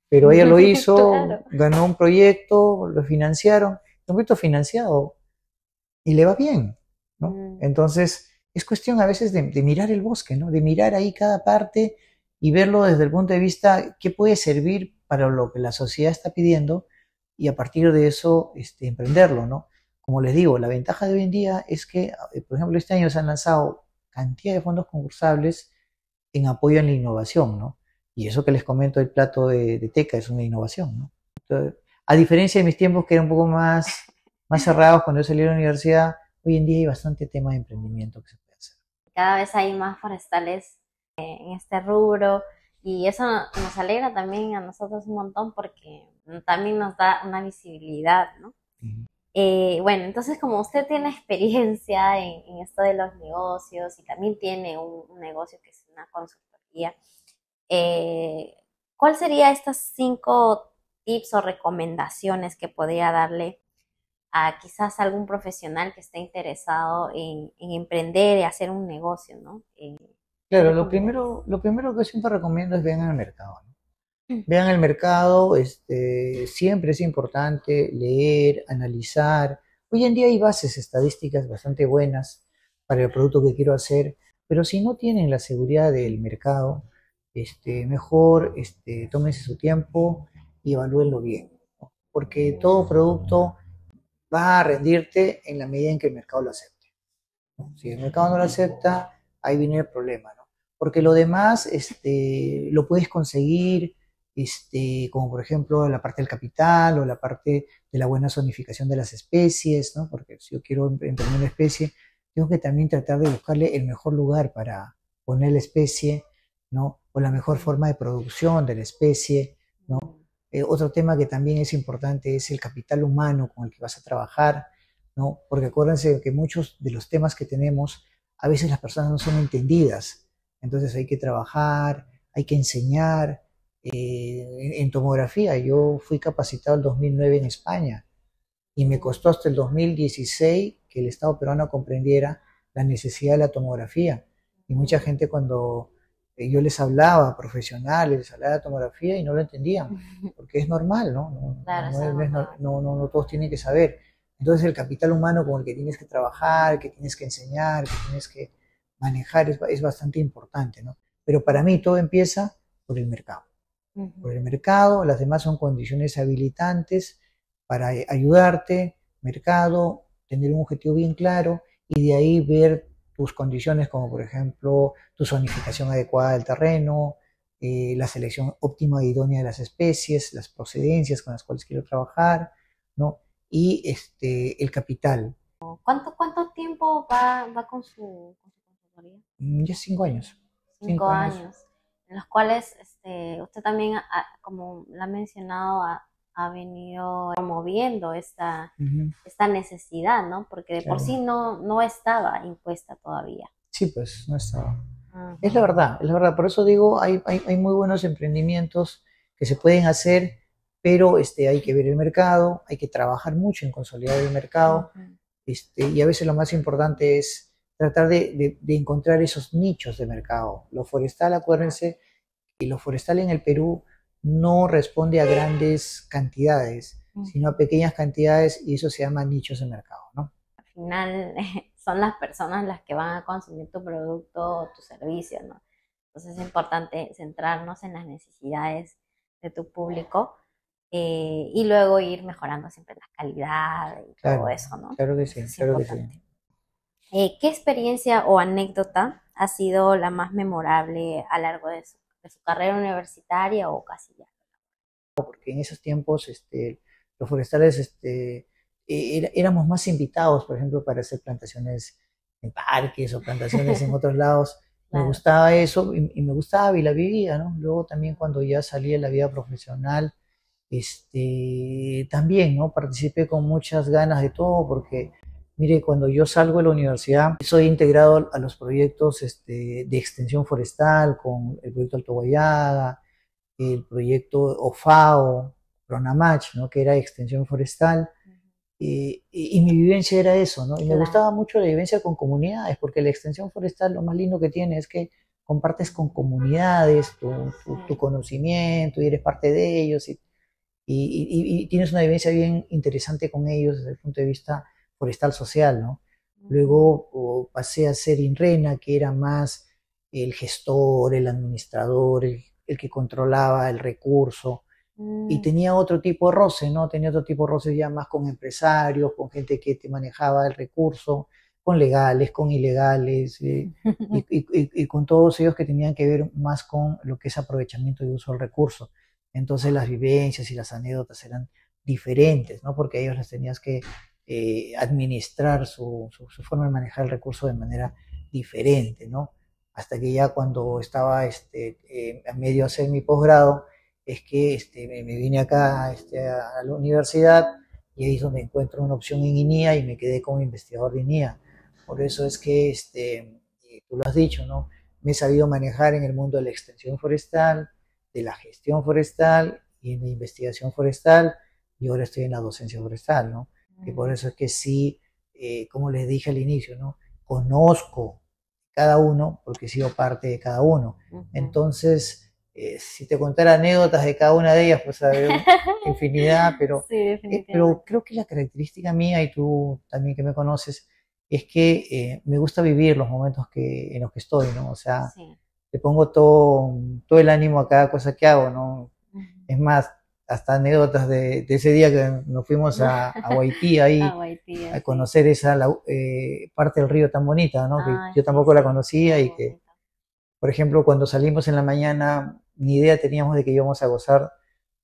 Pero ella lo hizo, Claro. ganó un proyecto, lo financiaron, un proyecto financiado y le va bien, ¿no? Mm. Entonces, es cuestión a veces de mirar el bosque, ¿no? De mirar ahí cada parte y verlo desde el punto de vista qué puede servir para lo que la sociedad está pidiendo y a partir de eso emprenderlo, ¿no? Como les digo, la ventaja de hoy en día es que, por ejemplo, este año se han lanzado cantidad de fondos concursables en apoyo a la innovación, ¿no? Y eso que les comento del plato de teca es una innovación, ¿no? Entonces, a diferencia de mis tiempos que eran un poco más cerrados cuando yo salí de la universidad, hoy en día hay bastante tema de emprendimiento que se puede hacer. Cada vez hay más forestales en este rubro y eso nos alegra también a nosotros un montón porque también nos da una visibilidad, ¿no? Ujú. Bueno, entonces como usted tiene experiencia en esto de los negocios y también tiene un negocio que es una consultoría, eh, ¿cuál sería estas 5 tips o recomendaciones que podría darle a quizás algún profesional que esté interesado en emprender y hacer un negocio, ¿no? ¿Qué Claro, recomendaría? lo primero que siempre recomiendo es vean el mercado, ¿no? Vean el mercado, siempre es importante leer, analizar. Hoy en día hay bases estadísticas bastante buenas para el producto que quiero hacer, pero si no tienen la seguridad del mercado, mejor tómense su tiempo y evalúenlo bien, ¿no? Porque todo producto va a rendirte en la medida en que el mercado lo acepte, ¿no? Si el mercado no lo acepta, ahí viene el problema, ¿no? Porque lo demás lo puedes conseguir, como por ejemplo la parte del capital o la parte de la buena zonificación de las especies, ¿no? Porque si yo quiero emprender una especie, tengo que también tratar de buscarle el mejor lugar para poner la especie, ¿no? O la mejor forma de producción de la especie, ¿no? Otro tema que también es importante es el capital humano con el que vas a trabajar, ¿no? Porque acuérdense que muchos de los temas que tenemos, a veces las personas no son entendidas. Entonces hay que trabajar, hay que enseñar. En tomografía, yo fui capacitado el 2009 en España y me costó hasta el 2016 que el Estado peruano comprendiera la necesidad de la tomografía. Y mucha gente cuando yo les hablaba, profesionales, les hablaba de tomografía y no lo entendían, porque es normal, ¿no? Claro, eso no lo... No todos tienen que saber. Entonces el capital humano con el que tienes que trabajar, que tienes que enseñar, que tienes que manejar es bastante importante, ¿no? Pero para mí todo empieza por el mercado. Por el mercado, las demás son condiciones habilitantes para ayudarte, mercado, tener un objetivo bien claro y de ahí ver tus condiciones como por ejemplo tu zonificación adecuada del terreno, la selección óptima e idónea de las especies, las procedencias con las cuales quiero trabajar, ¿no? Y el capital. ¿Cuánto tiempo va con su consultoría? Ya 5 años, Cinco 5 años. años, en los cuales usted también, como lo ha mencionado, ha venido promoviendo Ujú, esta necesidad, ¿no? Porque de por sí claro. no estaba impuesta todavía. Sí, pues no estaba. Es la Ujú, verdad, es la verdad. Por eso digo, hay muy buenos emprendimientos que se pueden hacer, pero hay que ver el mercado, hay que trabajar mucho en consolidar el mercado, ujú, y a veces lo más importante es tratar de encontrar esos nichos de mercado. Lo forestal, acuérdense, y lo forestal en el Perú no responde a grandes cantidades, sino a ujú. pequeñas cantidades, y eso se llama nichos de mercado, ¿no? Al final son las personas las que van a consumir tu producto o tu servicio, ¿no? Entonces es importante centrarnos en las necesidades de tu público, y luego ir mejorando siempre la calidad y todo Claro, eso, ¿no? claro que Eso sí, es claro que sí. importante. ¿Qué experiencia o anécdota ha sido la más memorable a lo largo de su carrera universitaria o casi ya? Porque en esos tiempos los forestales éramos más invitados, por ejemplo, para hacer plantaciones en parques o plantaciones en otros lados. Me Claro. gustaba eso y me gustaba y la vivía, ¿no? Luego también cuando ya salí de la vida profesional, también, ¿no? Participé con muchas ganas de todo porque, mire, cuando yo salgo de la universidad, soy integrado a los proyectos de extensión forestal con el proyecto Alto Guayaga, el proyecto OFAO, Pronamach, ¿no? Que era extensión forestal, y mi vivencia era eso, ¿no? Y me Claro. gustaba mucho la vivencia con comunidades, porque la extensión forestal lo más lindo que tiene es que compartes con comunidades tu Sí. conocimiento y eres parte de ellos y tienes una vivencia bien interesante con ellos desde el punto de vista forestal social, ¿no? Ujú. Luego pasé a ser INRENA, que era más el gestor, el administrador, el que controlaba el recurso, y Mm, tenía otro tipo de roce, ¿no? Tenía otro tipo de roce ya más con empresarios, con gente que te manejaba el recurso, con legales, con ilegales, y con todos ellos que tenían que ver más con lo que es aprovechamiento y uso del recurso. Entonces las vivencias y las anécdotas eran diferentes, ¿no? Porque a ellos les tenías que administrar su forma de manejar el recurso de manera diferente, ¿no? Hasta que ya cuando estaba a medio hacer mi posgrado, es que me vine acá a la universidad, y ahí es donde encuentro una opción en INIA y me quedé como investigador de INIA. Por eso es que, tú lo has dicho, ¿no? Me he sabido manejar en el mundo de la extensión forestal, de la gestión forestal y en la investigación forestal, y ahora estoy en la docencia forestal, ¿no? Y por mm, eso es que sí, como les dije al inicio, ¿no? Conozco cada uno porque he sido parte de cada uno. ujú. Entonces, si te contara anécdotas de cada una de ellas, pues habría infinidad, Sí, pero definitivamente. creo que la característica mía, y tú también que me conoces, es que me gusta vivir los momentos en los que estoy, ¿no? O sea, Sí. le pongo todo el ánimo a cada cosa que hago, ¿no? Ujú. Es más, hasta anécdotas de ese día que nos fuimos a Haití A ahí Haití, a sí. conocer esa parte del río tan bonita, ¿no? Que Ay, yo sí, tampoco la sí, conocía, muy y que, bonito. por ejemplo, cuando salimos en la mañana, ni idea teníamos de que íbamos a gozar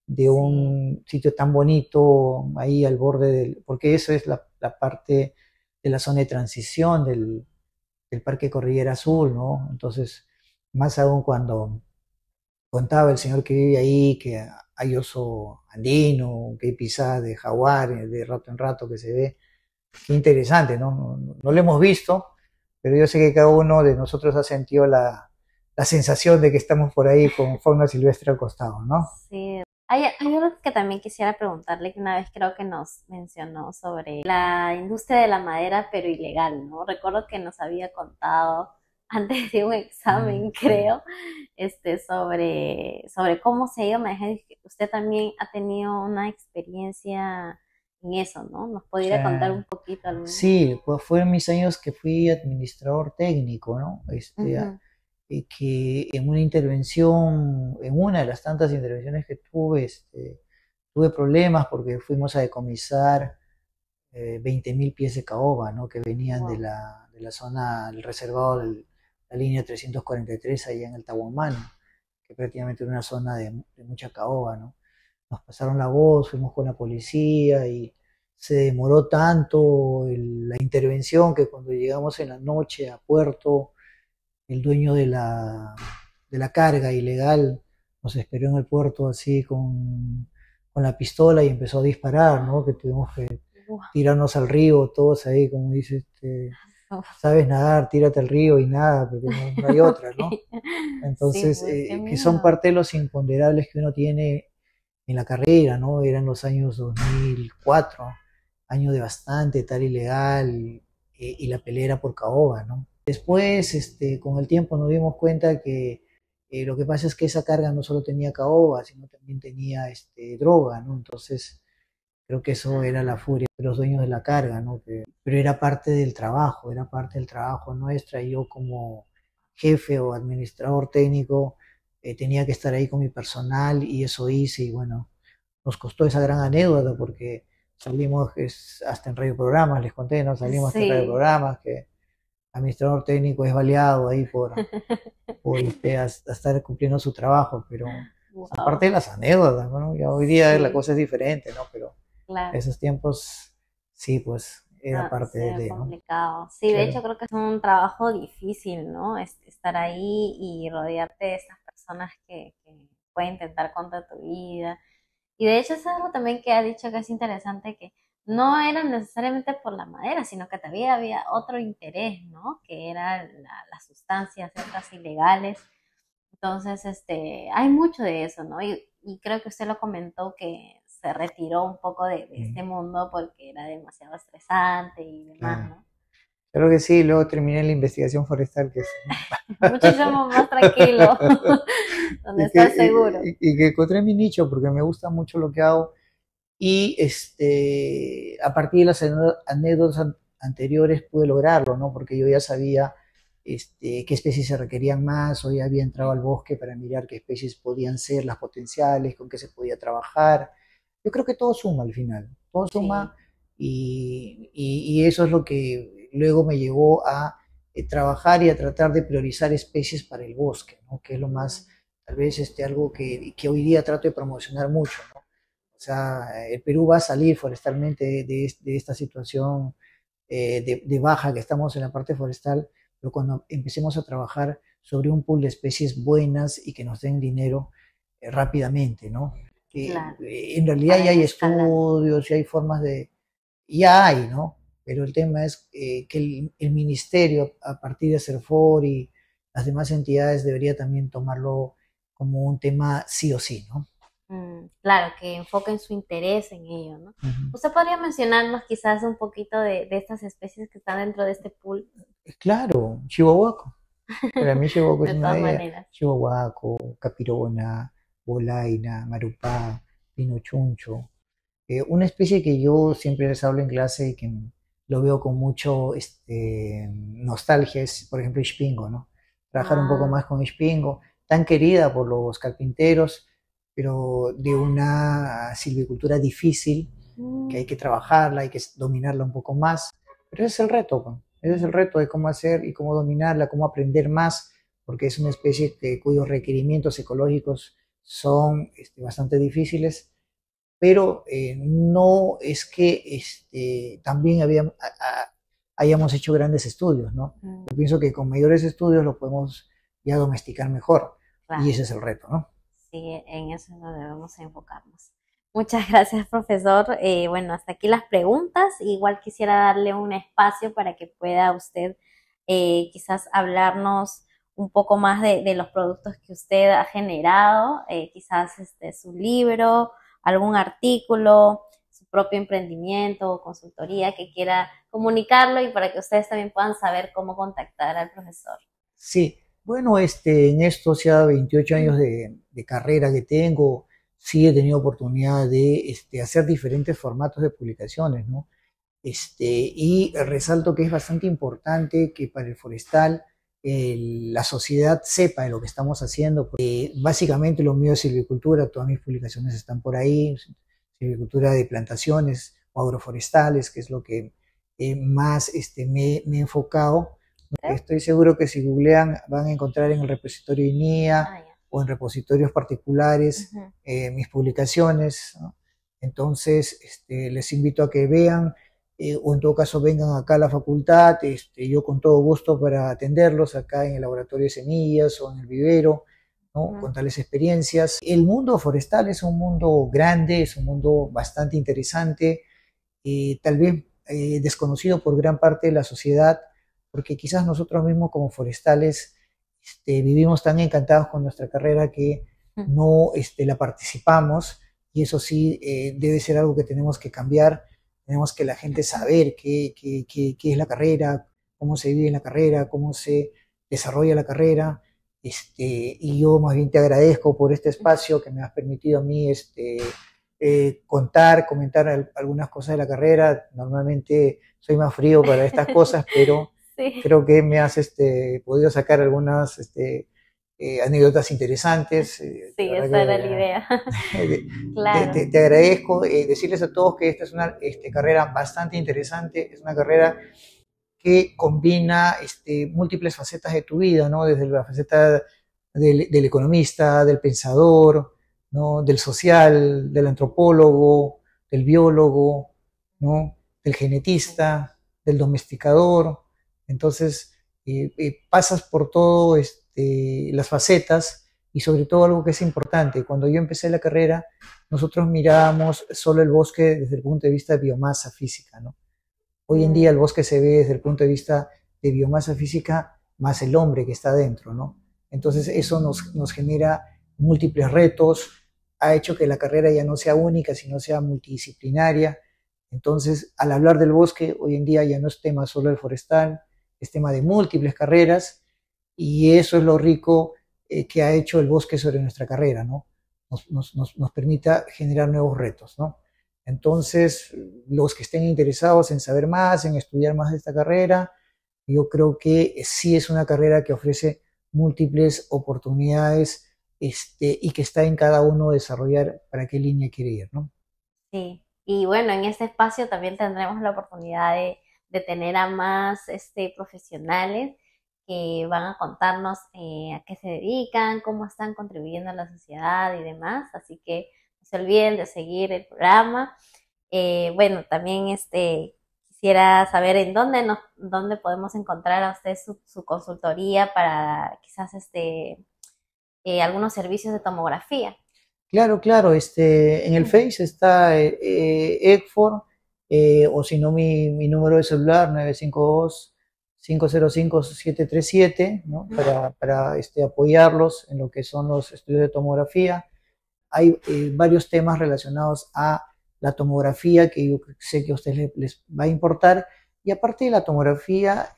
de Sí. un sitio tan bonito ahí al borde porque eso es la parte de la zona de transición del Parque Cordillera Azul, ¿no? Entonces, más aún cuando contaba el señor que vive ahí que hay oso andino, que hay pisadas de jaguar de rato en rato que se ve. Qué interesante, ¿no? No lo hemos visto, pero yo sé que cada uno de nosotros ha sentido la sensación de que estamos por ahí con fauna silvestre al costado, ¿no? Sí. Hay algo que también quisiera preguntarle, que una vez creo que nos mencionó sobre la industria de la madera, pero ilegal, ¿no? Recuerdo que nos había contado antes de un examen, Sí. creo, sobre cómo se ha ido manejando. Y que usted también ha tenido una experiencia en eso, ¿no? ¿Nos O podría contar un sea, poquito algún? sí, pues fueron mis años que fui administrador técnico, ¿no? Ujú, Que en una intervención, en una de las tantas intervenciones que tuve, tuve problemas porque fuimos a decomisar 20.000 pies de caoba, ¿no? Que venían de wow. la zona, del reservado de la línea 343 allá en el Tahuamán, que prácticamente era una zona de mucha caoba, ¿no? Nos pasaron la voz, fuimos con la policía, se demoró tanto la intervención que cuando llegamos en la noche a puerto, el dueño de la carga ilegal nos esperó en el puerto así con la pistola y empezó a disparar, ¿no? Que tuvimos que tirarnos al río, todos ahí, como dice, sabes nadar, tírate al río y nada, porque no hay otra, ¿no? Ok. Sí, Entonces, pues qué que son miedo. parte de los imponderables que uno tiene en la carrera, ¿no? Eran los años 2004, año de bastante tal ilegal, y la pelea era por caoba, ¿no? Después, con el tiempo nos dimos cuenta que lo que pasa es que esa carga no solo tenía caoba, sino también tenía droga, ¿no? Entonces, creo que eso era la furia de los dueños de la carga, ¿no? Pero era parte del trabajo nuestra, y yo como jefe o administrador técnico tenía que estar ahí con mi personal y eso hice y bueno, nos costó esa gran anécdota porque salimos hasta en radioprogramas, les conté, ¿no? Salimos hasta en Sí. radioprogramas que administrador técnico es baleado ahí por estar cumpliendo su trabajo, pero son parte Wow. de las anécdotas, ¿no? Ya hoy día la Sí, cosa es diferente, ¿no? Pero claro. esos tiempos, sí, pues era No, parte sí, es ¿no? complicado. Sí, de Claro. hecho creo que es un trabajo difícil, ¿no? Estar ahí y rodearte de estas personas que pueden intentar contra tu vida. Y de hecho es algo también que ha dicho que es interesante, que no era necesariamente por la madera, sino que también había otro interés, ¿no? Que era las sustancias estas ilegales. Entonces, hay mucho de eso, ¿no? Y creo que usted lo comentó, que se retiró un poco de Mm, este mundo porque era demasiado estresante y demás, claro. ¿no? Claro que sí, luego terminé la investigación forestal, que es... Muchísimo más tranquilo, donde y, que, está seguro. y que encontré mi nicho porque me gusta mucho lo que hago y a partir de las anécdotas anteriores pude lograrlo, ¿no? Porque yo ya sabía qué especies se requerían más, o ya había entrado al bosque para mirar qué especies podían ser las potenciales, con qué se podía trabajar. Yo creo que todo suma al final, todo Sí, suma y eso es lo que luego me llevó a trabajar y a tratar de priorizar especies para el bosque, ¿no? Que es lo más, tal vez algo que hoy día trato de promocionar mucho, ¿no? O sea, el Perú va a salir forestalmente de esta situación de baja que estamos en la parte forestal, pero cuando empecemos a trabajar sobre un pool de especies buenas y que nos den dinero rápidamente, ¿no? claro, En realidad para ya ir hay escalando. estudios, ya hay formas de, ya hay, ¿no? Pero el tema es que el ministerio, a partir de CERFOR y las demás entidades, debería también tomarlo como un tema sí o sí, ¿no? Claro, que enfoquen su interés en ello, ¿no? Uh -huh. ¿Usted podría mencionarnos quizás un poquito de estas especies que están dentro de este pool? Claro, Chihuahuaco. Para mí Chihuahuaco es De una todas de ellas. maneras. Chihuahuaco, Capirona, Bolaina, Marupá, Pinochuncho. Una especie que yo siempre les hablo en clase y que lo veo con mucho nostalgia es, por ejemplo, Ixpingo, ¿no? Trabajar un poco Ah, más con Ixpingo, tan querida por los carpinteros, pero de una silvicultura difícil, que hay mm, que trabajarla, hay que dominarla un poco más. Pero ese es el reto, pues. Ese es el reto de cómo hacer y cómo dominarla, cómo aprender más, porque es una especie cuyos requerimientos ecológicos son bastante difíciles, pero no es que también hayamos hecho grandes estudios, ¿no? mm, Yo pienso que con mayores estudios lo podemos ya domesticar mejor, y claro. ese es el reto, ¿no? Sí, en eso no debemos enfocarnos. Muchas gracias, profesor. Bueno, hasta aquí las preguntas. Igual quisiera darle un espacio para que pueda usted quizás hablarnos un poco más de los productos que usted ha generado, quizás su libro, algún artículo, su propio emprendimiento o consultoría que quiera comunicarlo, y para que ustedes también puedan saber cómo contactar al profesor. Sí, bueno, en estos ya 28 años de carrera que tengo, sí he tenido oportunidad de hacer diferentes formatos de publicaciones, ¿no? Y resalto que es bastante importante que para el forestal la sociedad sepa de lo que estamos haciendo. Porque básicamente lo mío es silvicultura, todas mis publicaciones están por ahí, silvicultura de plantaciones o agroforestales, que es lo que más me he enfocado. ¿Sí? Estoy seguro que si googlean van a encontrar en el repositorio INIA Ah, ya. o en repositorios particulares Ujú. mis publicaciones, ¿no? Entonces, les invito a que vean o en todo caso vengan acá a la facultad, yo con todo gusto para atenderlos acá en el laboratorio de semillas o en el vivero, ¿no? Ujú. Contarles experiencias. El mundo forestal es un mundo grande, es un mundo bastante interesante, tal vez desconocido por gran parte de la sociedad, porque quizás nosotros mismos como forestales vivimos tan encantados con nuestra carrera que no la participamos, y eso sí debe ser algo que tenemos que cambiar. Tenemos que la gente saber qué es la carrera, cómo se vive en la carrera, cómo se desarrolla la carrera. Y yo más bien te agradezco por este espacio que me has permitido a mí comentar algunas cosas de la carrera. Normalmente soy más frío para estas cosas, pero Sí, creo que me has podido sacar algunas anécdotas interesantes. De sí, verdad esa era la que idea. Claro. te agradezco. Decirles a todos que esta es una carrera bastante interesante, es una carrera que combina múltiples facetas de tu vida, ¿no? Desde la faceta del economista, del pensador, ¿no? Del social, del antropólogo, del biólogo, ¿no? Del genetista, del domesticador. Entonces, pasas por todo las facetas, y sobre todo algo que es importante. Cuando yo empecé la carrera, nosotros mirábamos solo el bosque desde el punto de vista de biomasa física, ¿no? Hoy en día el Mm, bosque se ve desde el punto de vista de biomasa física más el hombre que está dentro, ¿no? Entonces eso nos genera múltiples retos, ha hecho que la carrera ya no sea única, sino sea multidisciplinaria. Entonces, al hablar del bosque, hoy en día ya no es tema solo del forestal, es tema de múltiples carreras, y eso es lo rico que ha hecho el bosque sobre nuestra carrera, ¿no? Nos permita generar nuevos retos, ¿no? Entonces, los que estén interesados en saber más, en estudiar más de esta carrera, yo creo que sí es una carrera que ofrece múltiples oportunidades, y que está en cada uno desarrollar para qué línea quiere ir, ¿no? sí. Y bueno, en este espacio también tendremos la oportunidad de tener a más profesionales que van a contarnos a qué se dedican, cómo están contribuyendo a la sociedad y demás. Así que no se olviden de seguir el programa. Bueno, también quisiera saber en dónde podemos encontrar a usted su consultoría para quizás algunos servicios de tomografía. Claro, claro, en el Face está ECFOR, o si no mi número de celular 952-505-737, ¿no? Para apoyarlos en lo que son los estudios de tomografía. Hay varios temas relacionados a la tomografía que yo sé que a ustedes les va a importar, y aparte de la tomografía,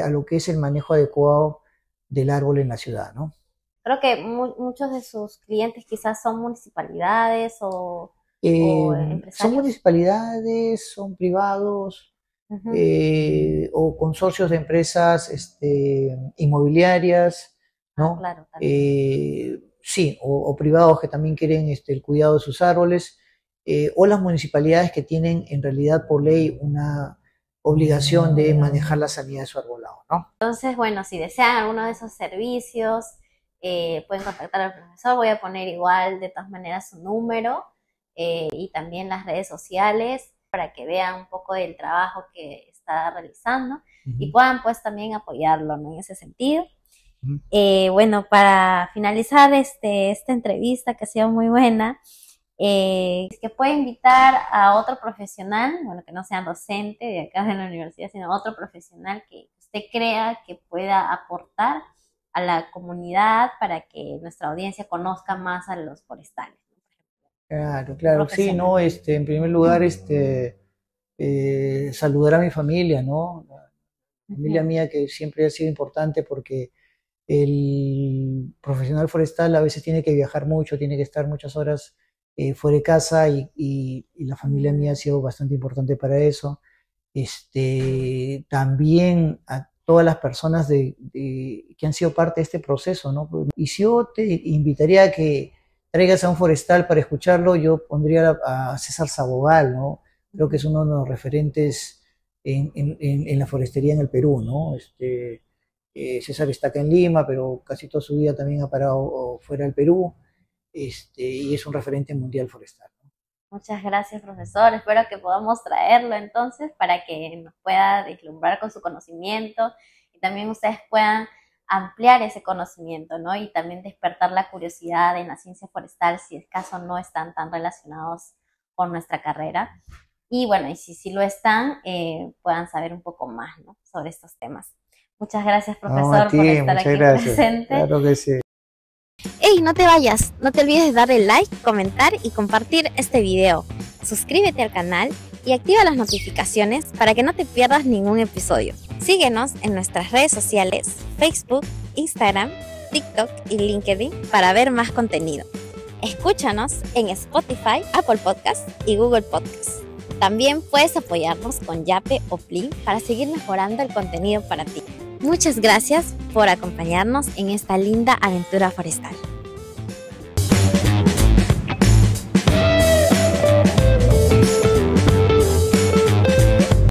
a lo que es el manejo adecuado del árbol en la ciudad, ¿no? Creo que muchos de sus clientes quizás son municipalidades o Eh, Son empresarios. municipalidades, son privados, Ujú. o consorcios de empresas inmobiliarias, Ah, ¿no? claro, también. Sí, o privados que también quieren el cuidado de sus árboles, o las municipalidades que tienen en realidad por ley una obligación de manejar la sanidad de su arbolado, ¿no? Entonces, bueno, si desean alguno de esos servicios, pueden contactar al profesor. Voy a poner igual de todas maneras su número y también las redes sociales para que vean un poco del trabajo que está realizando Uh y -huh, puedan pues también apoyarlo, ¿no? En ese sentido. uh -huh. Bueno, para finalizar esta entrevista que ha sido muy buena, es que puede invitar a otro profesional, bueno, que no sea docente de acá de la universidad, sino otro profesional que usted crea que pueda aportar a la comunidad para que nuestra audiencia conozca más a los forestales, ¿no? Claro, Un claro, sí, profesional. no, en primer lugar, saludar a mi familia, ¿no? La familia Ujú. mía, que siempre ha sido importante, porque el profesional forestal a veces tiene que viajar mucho, tiene que estar muchas horas fuera de casa, y la familia mía ha Mm, sido bastante importante para eso. También a todas las personas que han sido parte de este proceso, ¿no? Y si yo te invitaría a que traigas a un forestal para escucharlo, yo pondría a César Sabogal, ¿no? Creo que es ujú. uno de los referentes en la forestería en el Perú, ¿no? César está acá en Lima, pero casi toda su vida también ha parado fuera del Perú, y es un referente mundial forestal, ¿no? Muchas gracias, profesor. Espero que podamos traerlo entonces para que nos pueda deslumbrar con su conocimiento y también ustedes puedan ampliar ese conocimiento, ¿no? Y también despertar la curiosidad en la ciencia forestal si el caso no están tan relacionados con nuestra carrera. Y bueno, y si sí lo están, puedan saber un poco más, ¿no? Sobre estos temas. Muchas gracias, No, a profesor, por ti, estar muchas aquí gracias. presente. Claro que sí. ¡Ey, no te vayas! No te olvides de darle like, comentar y compartir este video. Suscríbete al canal y activa las notificaciones para que no te pierdas ningún episodio. Síguenos en nuestras redes sociales, Facebook, Instagram, TikTok y LinkedIn para ver más contenido. Escúchanos en Spotify, Apple Podcasts y Google Podcasts. También puedes apoyarnos con Yape o Plin para seguir mejorando el contenido para ti. Muchas gracias por acompañarnos en esta linda aventura forestal.